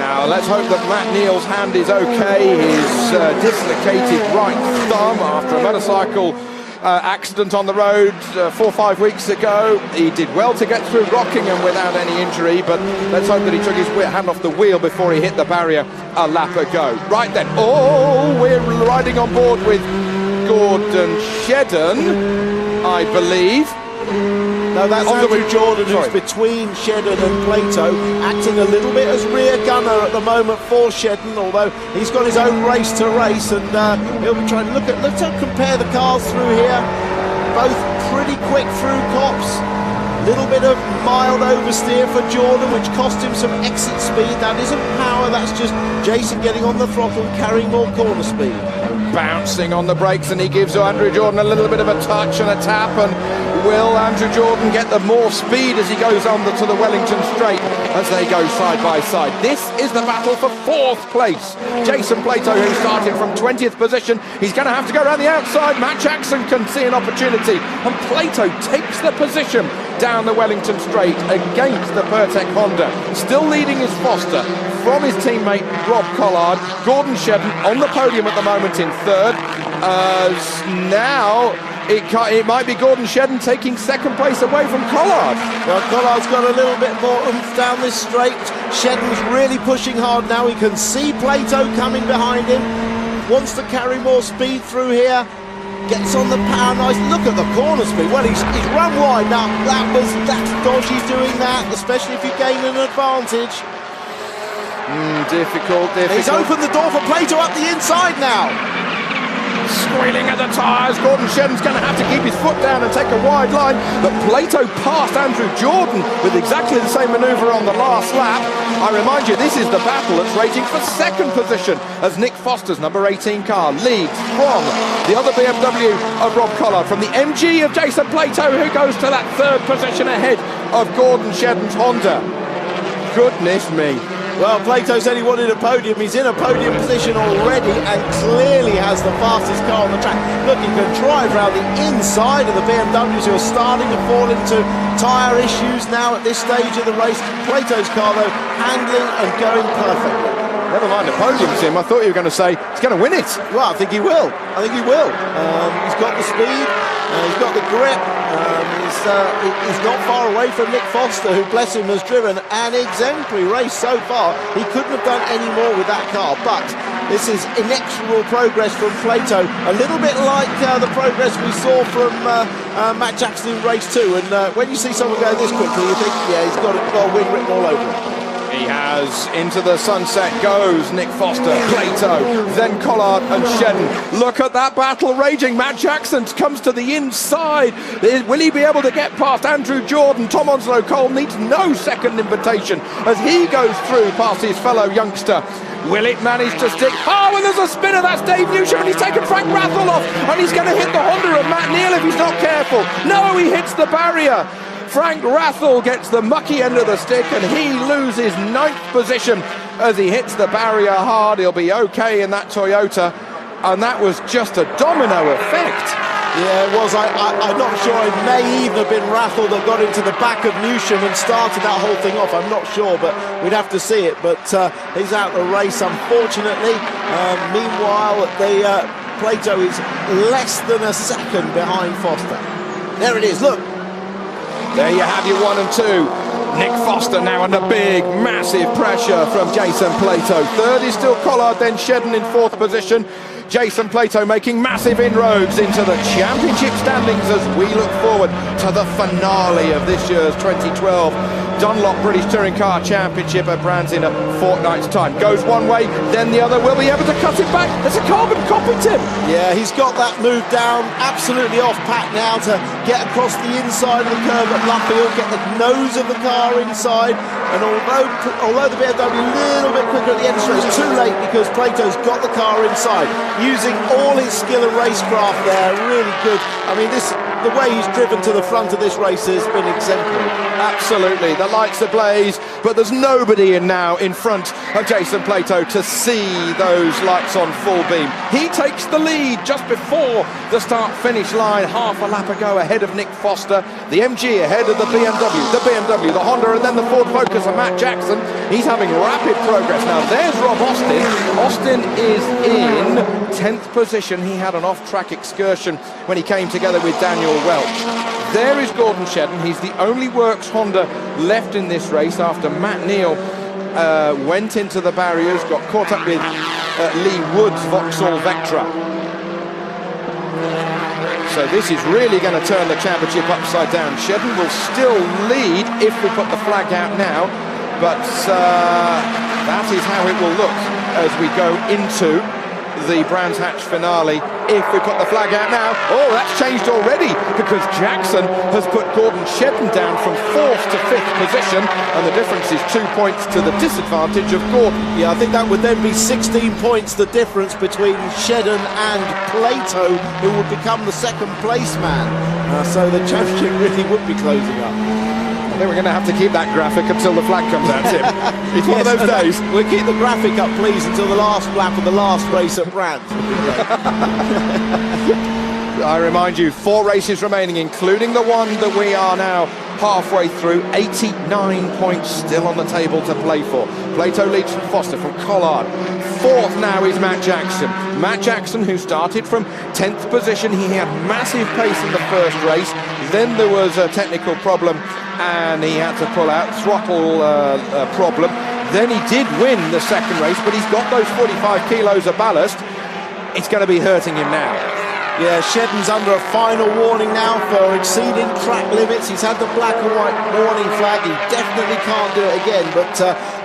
Now let's hope that Matt Neal's hand is okay. His dislocated right thumb after a motorcycle accident on the road 4 or 5 weeks ago. He did well to get through Rockingham without any injury, but let's hope that he took his hand off the wheel before he hit the barrier a lap ago. Right then, we're riding on board with Gordon Shedden, I believe. No, that's On the Andrew wing. Jordan, who's Sorry. between Shedden and Plato, acting a little bit as rear gunner at the moment for Shedden, although he's got his own race to race, and he'll be trying to let's compare the cars through here. Both pretty quick through cops. Little bit of mild oversteer for Jordan, which cost him some exit speed. That isn't power, that's just Jason getting on the throttle and carrying more corner speed. Bouncing on the brakes, and he gives Andrew Jordan a little bit of a touch and a tap, and will Andrew Jordan get the more speed as he goes on to the Wellington Straight as they go side by side? This is the battle for 4th place. Jason Plato, who started from 20th position, he's going to have to go around the outside. Matt Jackson can see an opportunity, and Plato takes the position down the Wellington Straight against the Pertec Honda. Still leading is Foster from his teammate Rob Collard. Gordon Shedden on the podium at the moment in 3rd. Now it might be Gordon Shedden taking 2nd place away from Collard. Well, Collard's got a little bit more oomph down this straight. Shedden's really pushing hard now. He can see Plato coming behind him. Wants to carry more speed through here. Gets on the power, nice. Look at the corner speed. Well, he's run wide now. That's dodgy doing that, especially if you gain an advantage. Difficult. He's opened the door for Plato up the inside now. Squealing at the tyres. Gordon Shedden's going to have to keep his foot down and take a wide line, but Plato passed Andrew Jordan with exactly the same manoeuvre on the last lap. I remind you, this is the battle that's raging for 2nd position as Nick Foster's number 18 car leads from the other BMW of Rob Collard, from the MG of Jason Plato, who goes to that 3rd position ahead of Gordon Shedden's Honda. Goodness me. Well, Plato said he wanted a podium. He's in a podium position already and clearly has the fastest car on the track. Look, he can drive around the inside of the BMWs, who are starting to fall into tyre issues now at this stage of the race. Plato's car, though, handling and going perfectly. Never mind the podium, Tim. I thought you were going to say he's going to win it. Well, I think he will. He's got the speed. He's got the grip. He's not far away from Nick Foster, who, bless him, has driven an exemplary race so far. He couldn't have done any more with that car, but this is inexorable progress from Plato, a little bit like the progress we saw from Matt Jackson in race 2. And when you see someone going this quickly, you think, yeah, he's got a win written all over him. He has. Into the sunset goes Nick Foster, Plato, then Collard and Shedden. Look at that battle raging. Matt Jackson comes to the inside. Will he be able to get past Andrew Jordan? Tom Onslow Cole needs no second invitation as he goes through past his fellow youngster. Will it manage to stick? Oh, and there's a spinner. That's Dave Newsham, and he's taken Frank Rathel off, and he's going to hit the Honda of Matt Neal if he's not careful. No, he hits the barrier. Frank Rathel gets the mucky end of the stick, and he loses 9th position as he hits the barrier hard. He'll be okay in that Toyota, and that was just a domino effect. Yeah, it was. I'm not sure. It may even have been Rathel that got into the back of Newsham and started that whole thing off. I'm not sure, but we'd have to see it. But he's out the race, unfortunately. Meanwhile, Plato is less than a second behind Foster. There it is, look. There you have your 1 and 2. Nick Foster now under big, massive pressure from Jason Plato. 3rd is still Collard, then Shedden in 4th position. Jason Plato making massive inroads into the championship standings as we look forward to the finale of this year's 2012 Dunlop British Touring Car Championship at Brands in a fortnight's time. Goes one way, then the other. Will be able to cut it back. There's a carbon copy, Tim. Yeah, he's got that move down absolutely off pat now to get across the inside of the curve at Luffield, get the nose of the car inside. And although the BMW a little bit quicker at the end of the straight, it's too late because Plato's got the car inside, using all his skill and racecraft there. Really good. I mean, the way he's driven to the front of this race has been exemplary. Absolutely, the lights ablaze, but there's nobody now in front of Jason Plato to see those lights on full beam. He takes the lead just before the start-finish line, half a lap ago, ahead of Nick Foster. The MG ahead of the BMW, the Honda, and then the Ford Focus of Matt Jackson. He's having rapid progress now. There's Rob Austin. Austin is in 10th position. He had an off-track excursion when he came together with Daniel Welch. There is Gordon Shedden. He's the only Works Honda left in this race after Matt Neal went into the barriers, got caught up with Lee Wood's Vauxhall Vectra. So this is really going to turn the championship upside down. Shedden will still lead if we put the flag out now, but that is how it will look as we go into the Brands Hatch finale if we put the flag out now. Oh, that's changed already, because Jackson has put Gordon Shedden down from 4th to 5th position, and the difference is 2 points to the disadvantage of Gordon. Yeah, I think that would then be 16 points the difference between Shedden and Plato, who would become the second place man. So the championship really would be closing up. I think we're going to have to keep that graphic until the flag comes out, Tim. It's one of those days. We'll keep the graphic up, please, until the last lap of the last race at Brands. I remind you, 4 races remaining, including the one that we are now halfway through. 89 points still on the table to play for. Plato leads from Foster, from Collard. 4th now is Matt Jackson. Matt Jackson, who started from 10th position. He had massive pace in the first race. Then there was a technical problem and he had to pull out, throttle problem. Then he did win the second race, but he's got those 45 kilos of ballast. It's going to be hurting him now. Yeah, Shedden's under a final warning now for exceeding track limits. He's had the black and white warning flag. He definitely can't do it again, but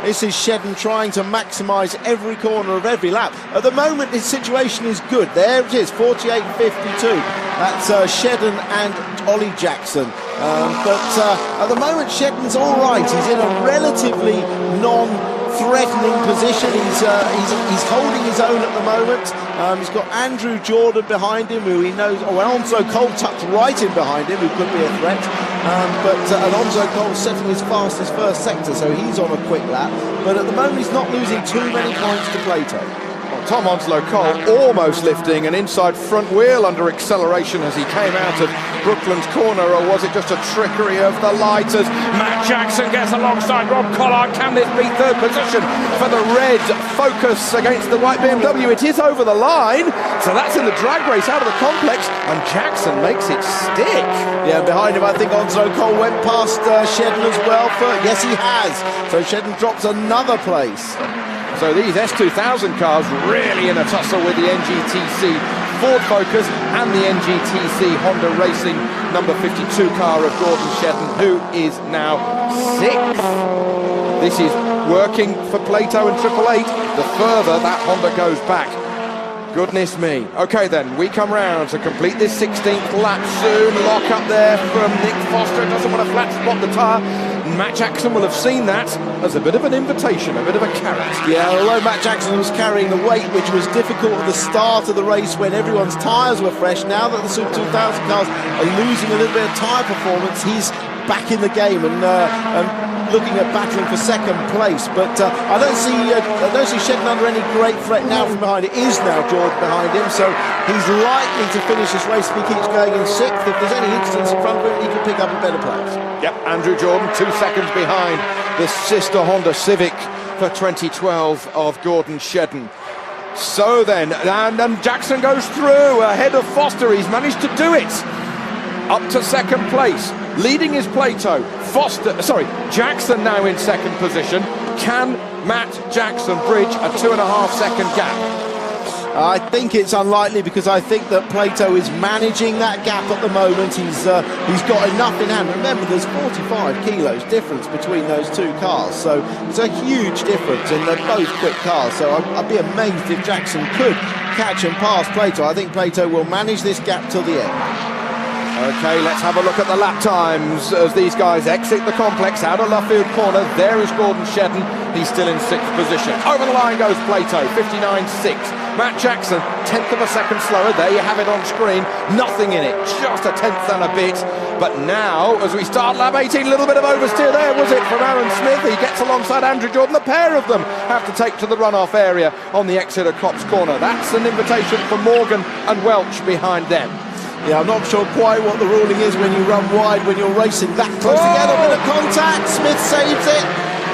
this is Shedden trying to maximise every corner of every lap. At the moment, his situation is good. There it is, 48.52. That's Shedden and Ollie Jackson. But at the moment, Shedden's all right. He's in a relatively non-threatening position. He's holding his own at the moment. He's got Andrew Jordan behind him, who he knows. Oh, Alonso Cole tucked right in behind him, who could be a threat. But Alonso Cole's setting his fastest first sector, so he's on a quick lap. But at the moment, he's not losing too many points to Plato. Tom Onslow Cole almost lifting an inside front wheel under acceleration as he came out of Brooklands corner, or was it just a trickery of the light as Matt Jackson gets alongside Rob Collard? Can this be 3rd position for the red Focus against the white BMW? It is over the line, so that's in the drag race out of the complex, and Jackson makes it stick. Yeah, behind him I think Onslow Cole went past Shedden as well. Yes, he has. So Shedden drops another place. So these S2000 cars really in a tussle with the NGTC Ford Focus and the NGTC Honda Racing number 52 car of Gordon Shedden, who is now 6th. This is working for Plato and Triple Eight. The further that Honda goes back. Goodness me. Okay then, we come round to complete this 16th lap soon. Lock up there from Nick Foster. Doesn't want to flat spot the tyre. Matt Jackson will have seen that as a bit of an invitation, a bit of a carrot. Yeah, although Matt Jackson was carrying the weight, which was difficult at the start of the race when everyone's tyres were fresh. Now that the Super 2000 cars are losing a little bit of tyre performance, he's back in the game and looking at battling for second place. But I don't see Shedden under any great threat now from behind. It is now Jordan behind him, so he's likely to finish this race if he keeps going in 6th. If there's any incidents in front of him, he can pick up a better place. Yep, Andrew Jordan 2 seconds behind the sister Honda Civic for 2012 of Gordon Shedden. So then, and Jackson goes through ahead of Foster. He's managed to do it. Up to second place. Leading is Plato. Jackson now in 2nd position. Can Matt Jackson bridge a 2.5 second gap? I think it's unlikely, because I think that Plato is managing that gap at the moment. He's got enough in hand. Remember, there's 45 kilos difference between those two cars, so it's a huge difference, and they're both quick cars. So I'd be amazed if Jackson could catch and pass Plato. I think Plato will manage this gap till the end. Okay, let's have a look at the lap times as these guys exit the complex out of Luffield corner. There is Gordon Shedden. He's still in 6th position. Over the line goes Plato, 59.6. Matt Jackson, 10th of a second slower. There you have it on screen. Nothing in it, just a 10th and a bit. But now, as we start lap 18, a little bit of oversteer there, was it, from Aaron Smith? He gets alongside Andrew Jordan. The pair of them have to take to the runoff area on the exit of Copse corner. That's an invitation for Morgan and Welch behind them. Yeah, I'm not sure quite what the ruling is when you run wide when you're racing that close together. A bit of contact. Smith saves it.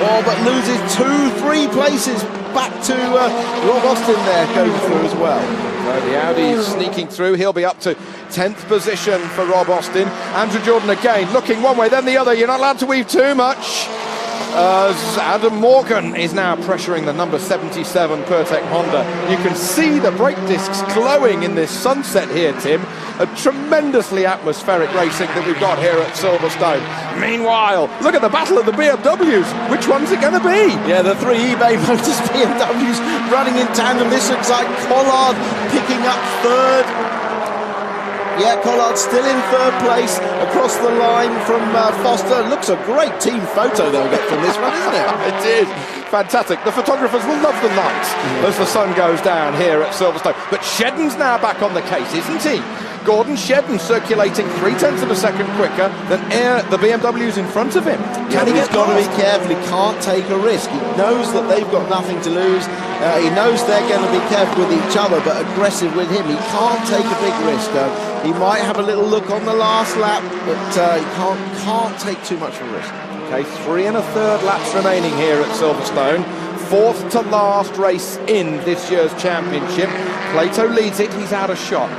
Oh, but loses 2-3 places back to Rob Austin there, going through as well. So the Audi's sneaking through. He'll be up to 10th position for Rob Austin. Andrew Jordan again, looking one way, then the other. You're not allowed to weave too much. As Adam Morgan is now pressuring the number 77 Pertec Honda. You can see the brake discs glowing in this sunset here, Tim. A tremendously atmospheric racing that we've got here at Silverstone. Meanwhile, look at the battle of the BMWs. Which one's it going to be? Yeah, the three eBay Motors BMWs running in tandem. This looks like Collard picking up third. Yeah, Collard still in third place across the line from Foster. Looks a great team photo they'll get from this one, isn't it? It is. Fantastic. The photographers will love the lights as the sun goes down here at Silverstone. But Shedden's now back on the case, isn't he? Gordon Shedden circulating 0.3 of a second quicker than the BMWs in front of him. Can he get He's got to be careful. He can't take a risk. He knows that they've got nothing to lose. He knows they're going to be careful with each other, but aggressive with him. He can't take a big risk. He might have a little look on the last lap, but he can't take too much of a risk. Okay, 3 1/3 laps remaining here at Silverstone. Fourth to last race in this year's championship. Plato leads it. He's out of shot.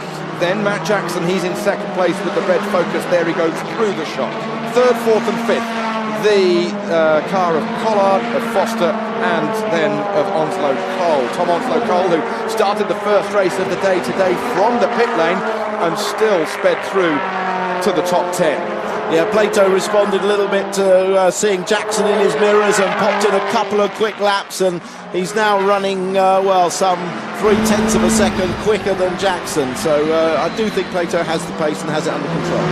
Then Matt Jackson, he's in second place with the red Focus. There he goes through the shot. Third, fourth and fifth, the car of Collard, of Foster, and then of Onslow Cole. Tom Onslow Cole, who started the first race of the day today from the pit lane and still sped through to the top 10. Yeah, Plato responded a little bit to seeing Jackson in his mirrors and popped in a couple of quick laps, and he's now running, some 0.3 of a second quicker than Jackson. So I do think Plato has the pace and has it under control.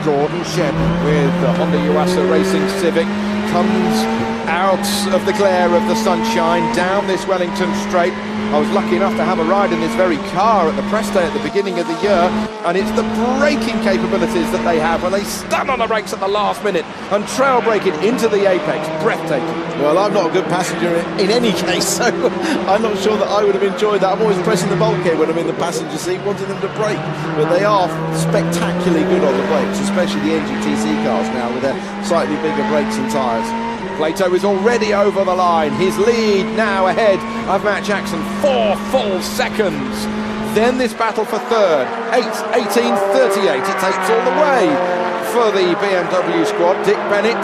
Gordon Shedden with the Honda Yuasa Racing Civic comes out of the glare of the sunshine down this Wellington straight. I was lucky enough to have a ride in this very car at the press day at the beginning of the year, and it's the braking capabilities that they have when they stand on the brakes at the last minute and trail brake it into the apex. Breathtaking. Well, I'm not a good passenger in any case, so I'm not sure that I would have enjoyed that. I'm always pressing the bulkhead when I'm in the passenger seat, wanting them to brake, but they are spectacularly good on the brakes, especially the NGTC cars now with their slightly bigger brakes and tyres. Plato is already over the line. His lead now ahead of Matt Jackson, 4 full seconds. Then this battle for third, 8:18:38. It takes all the way for the BMW squad. Dick Bennett,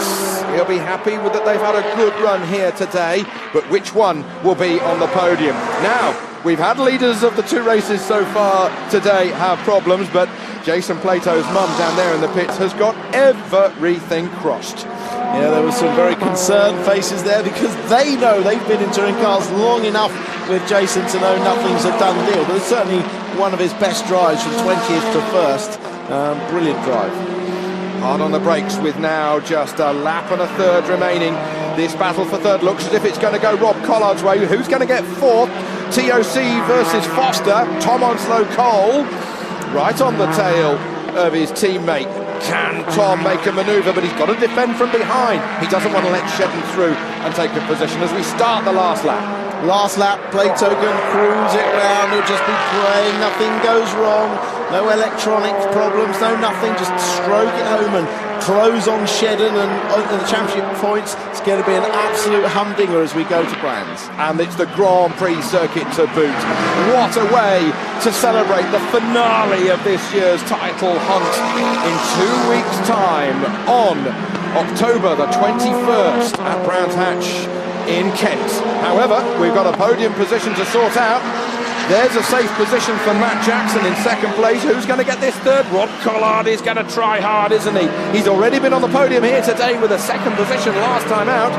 he'll be happy with that they've had a good run here today, but which one will be on the podium? Now, we've had leaders of the two races so far today have problems, but Jason Plato's mum down there in the pits has got everything crossed. Yeah, there were some very concerned faces there because they know they've been in touring cars long enough with Jason to know nothing's a done deal. But it's certainly one of his best drives from 20th to first. Brilliant drive. Hard on the brakes with now just a lap and a third remaining. This battle for third looks as if it's going to go Rob Collard's way. Who's going to get fourth? TOC versus Foster. Tom Onslow Cole right on the tail of his teammate. Can Tom make a manoeuvre? But he's got to defend from behind. He doesn't want to let Shedden through and take a position as we start the last lap. Last lap, Plato can cruise it round. He'll just be praying nothing goes wrong. No electronic problems, no nothing. Just stroke it home and close on Shedden and the championship points. It's going to be an absolute humdinger as we go to Brands. And it's the Grand Prix circuit to boot. What a way to celebrate the finale of this year's title hunt in 2 weeks' time on October the 21st at Brands Hatch in Kent. However, we've got a podium position to sort out. There's a safe position for Matt Jackson in second place. Who's going to get this third? Rob Collard is going to try hard, isn't he? He's already been on the podium here today with a second position last time out.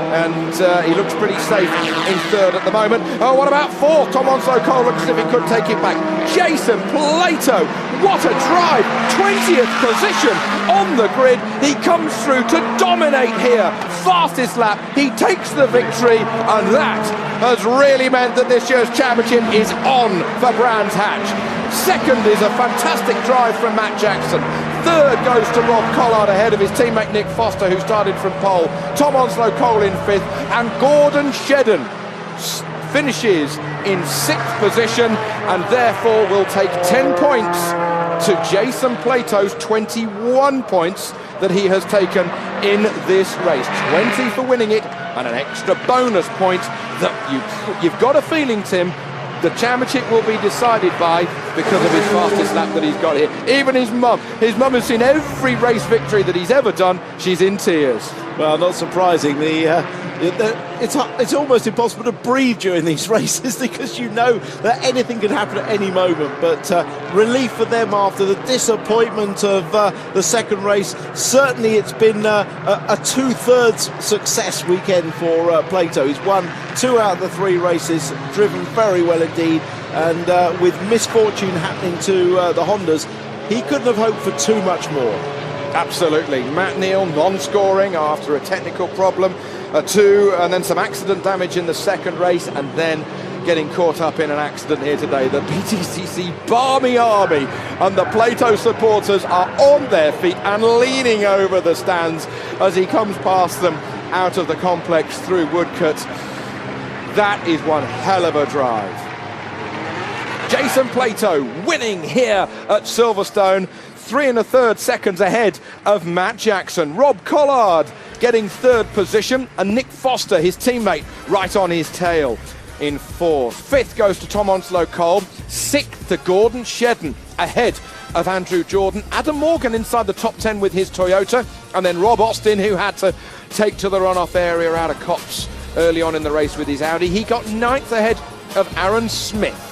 And he looks pretty safe in third at the moment. Oh, what about fourth? Tom Onslow Cole looks as if he could take it back. Jason Plato, what a drive! 20th position on the grid. He comes through to dominate here. Fastest lap, he takes the victory, and that has really meant that this year's championship is on for Brands Hatch. Second is a fantastic drive from Matt Jackson. Third goes to Rob Collard ahead of his teammate Nick Foster, who started from pole. Tom Onslow Cole in fifth, and Gordon Shedden finishes in sixth position, and therefore will take 10 points to Jason Plato's 21 points that he has taken in this race. 20 for winning it, and an extra bonus point that you've got a feeling, Tim, the championship will be decided by because of his fastest lap that he's got here. Even his mum has seen every race victory that he's ever done. She's in tears. Well, not surprising. It's almost impossible to breathe during these races because you know that anything can happen at any moment. But relief for them after the disappointment of the second race. Certainly it's been a two-thirds success weekend for Plato. He's won 2 out of the 3 races, driven very well indeed. And with misfortune happening to the Hondas, he couldn't have hoped for too much more. Absolutely. Matt Neal non-scoring after a technical problem, and then some accident damage in the second race, and then getting caught up in an accident here today. The BTCC Barmy Army and the Plato supporters are on their feet and leaning over the stands as he comes past them out of the complex through Woodcote. That is one hell of a drive. Jason Plato winning here at Silverstone, 3 1/3 seconds ahead of Matt Jackson. Rob Collard getting 3rd position, and Nick Foster, his teammate, right on his tail in 4th. 5th goes to Tom Onslow-Cole. 6th to Gordon Shedden, ahead of Andrew Jordan. Adam Morgan inside the top 10 with his Toyota, and then Rob Austin, who had to take to the runoff area out of Copse early on in the race with his Audi. He got 9th ahead of Aaron Smith.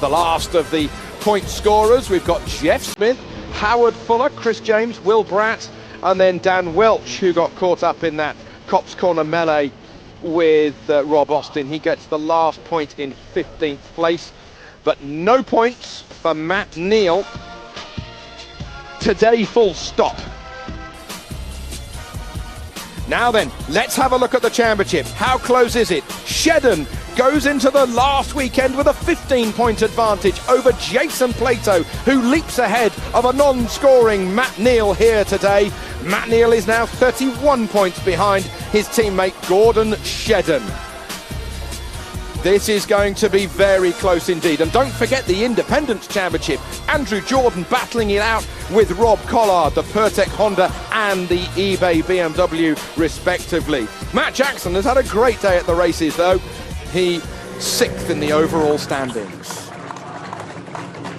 The last of the point scorers, we've got Jeff Smith, Howard Fuller, Chris James, Will Bratt, and then Dan Welch, who got caught up in that Copse Corner melee with Rob Austin. He gets the last point in 15th place, but no points for Matt Neal today, full stop. Now then, let's have a look at the championship. How close is it? Shedden goes into the last weekend with a 15-point advantage over Jason Plato, who leaps ahead of a non-scoring Matt Neal here today. Matt Neal is now 31 points behind his teammate Gordon Shedden. This is going to be very close indeed. And don't forget the Independence Championship. Andrew Jordan battling it out with Rob Collard, the Pertec Honda and the eBay BMW respectively. Matt Jackson has had a great day at the races though. He 6th in the overall standings.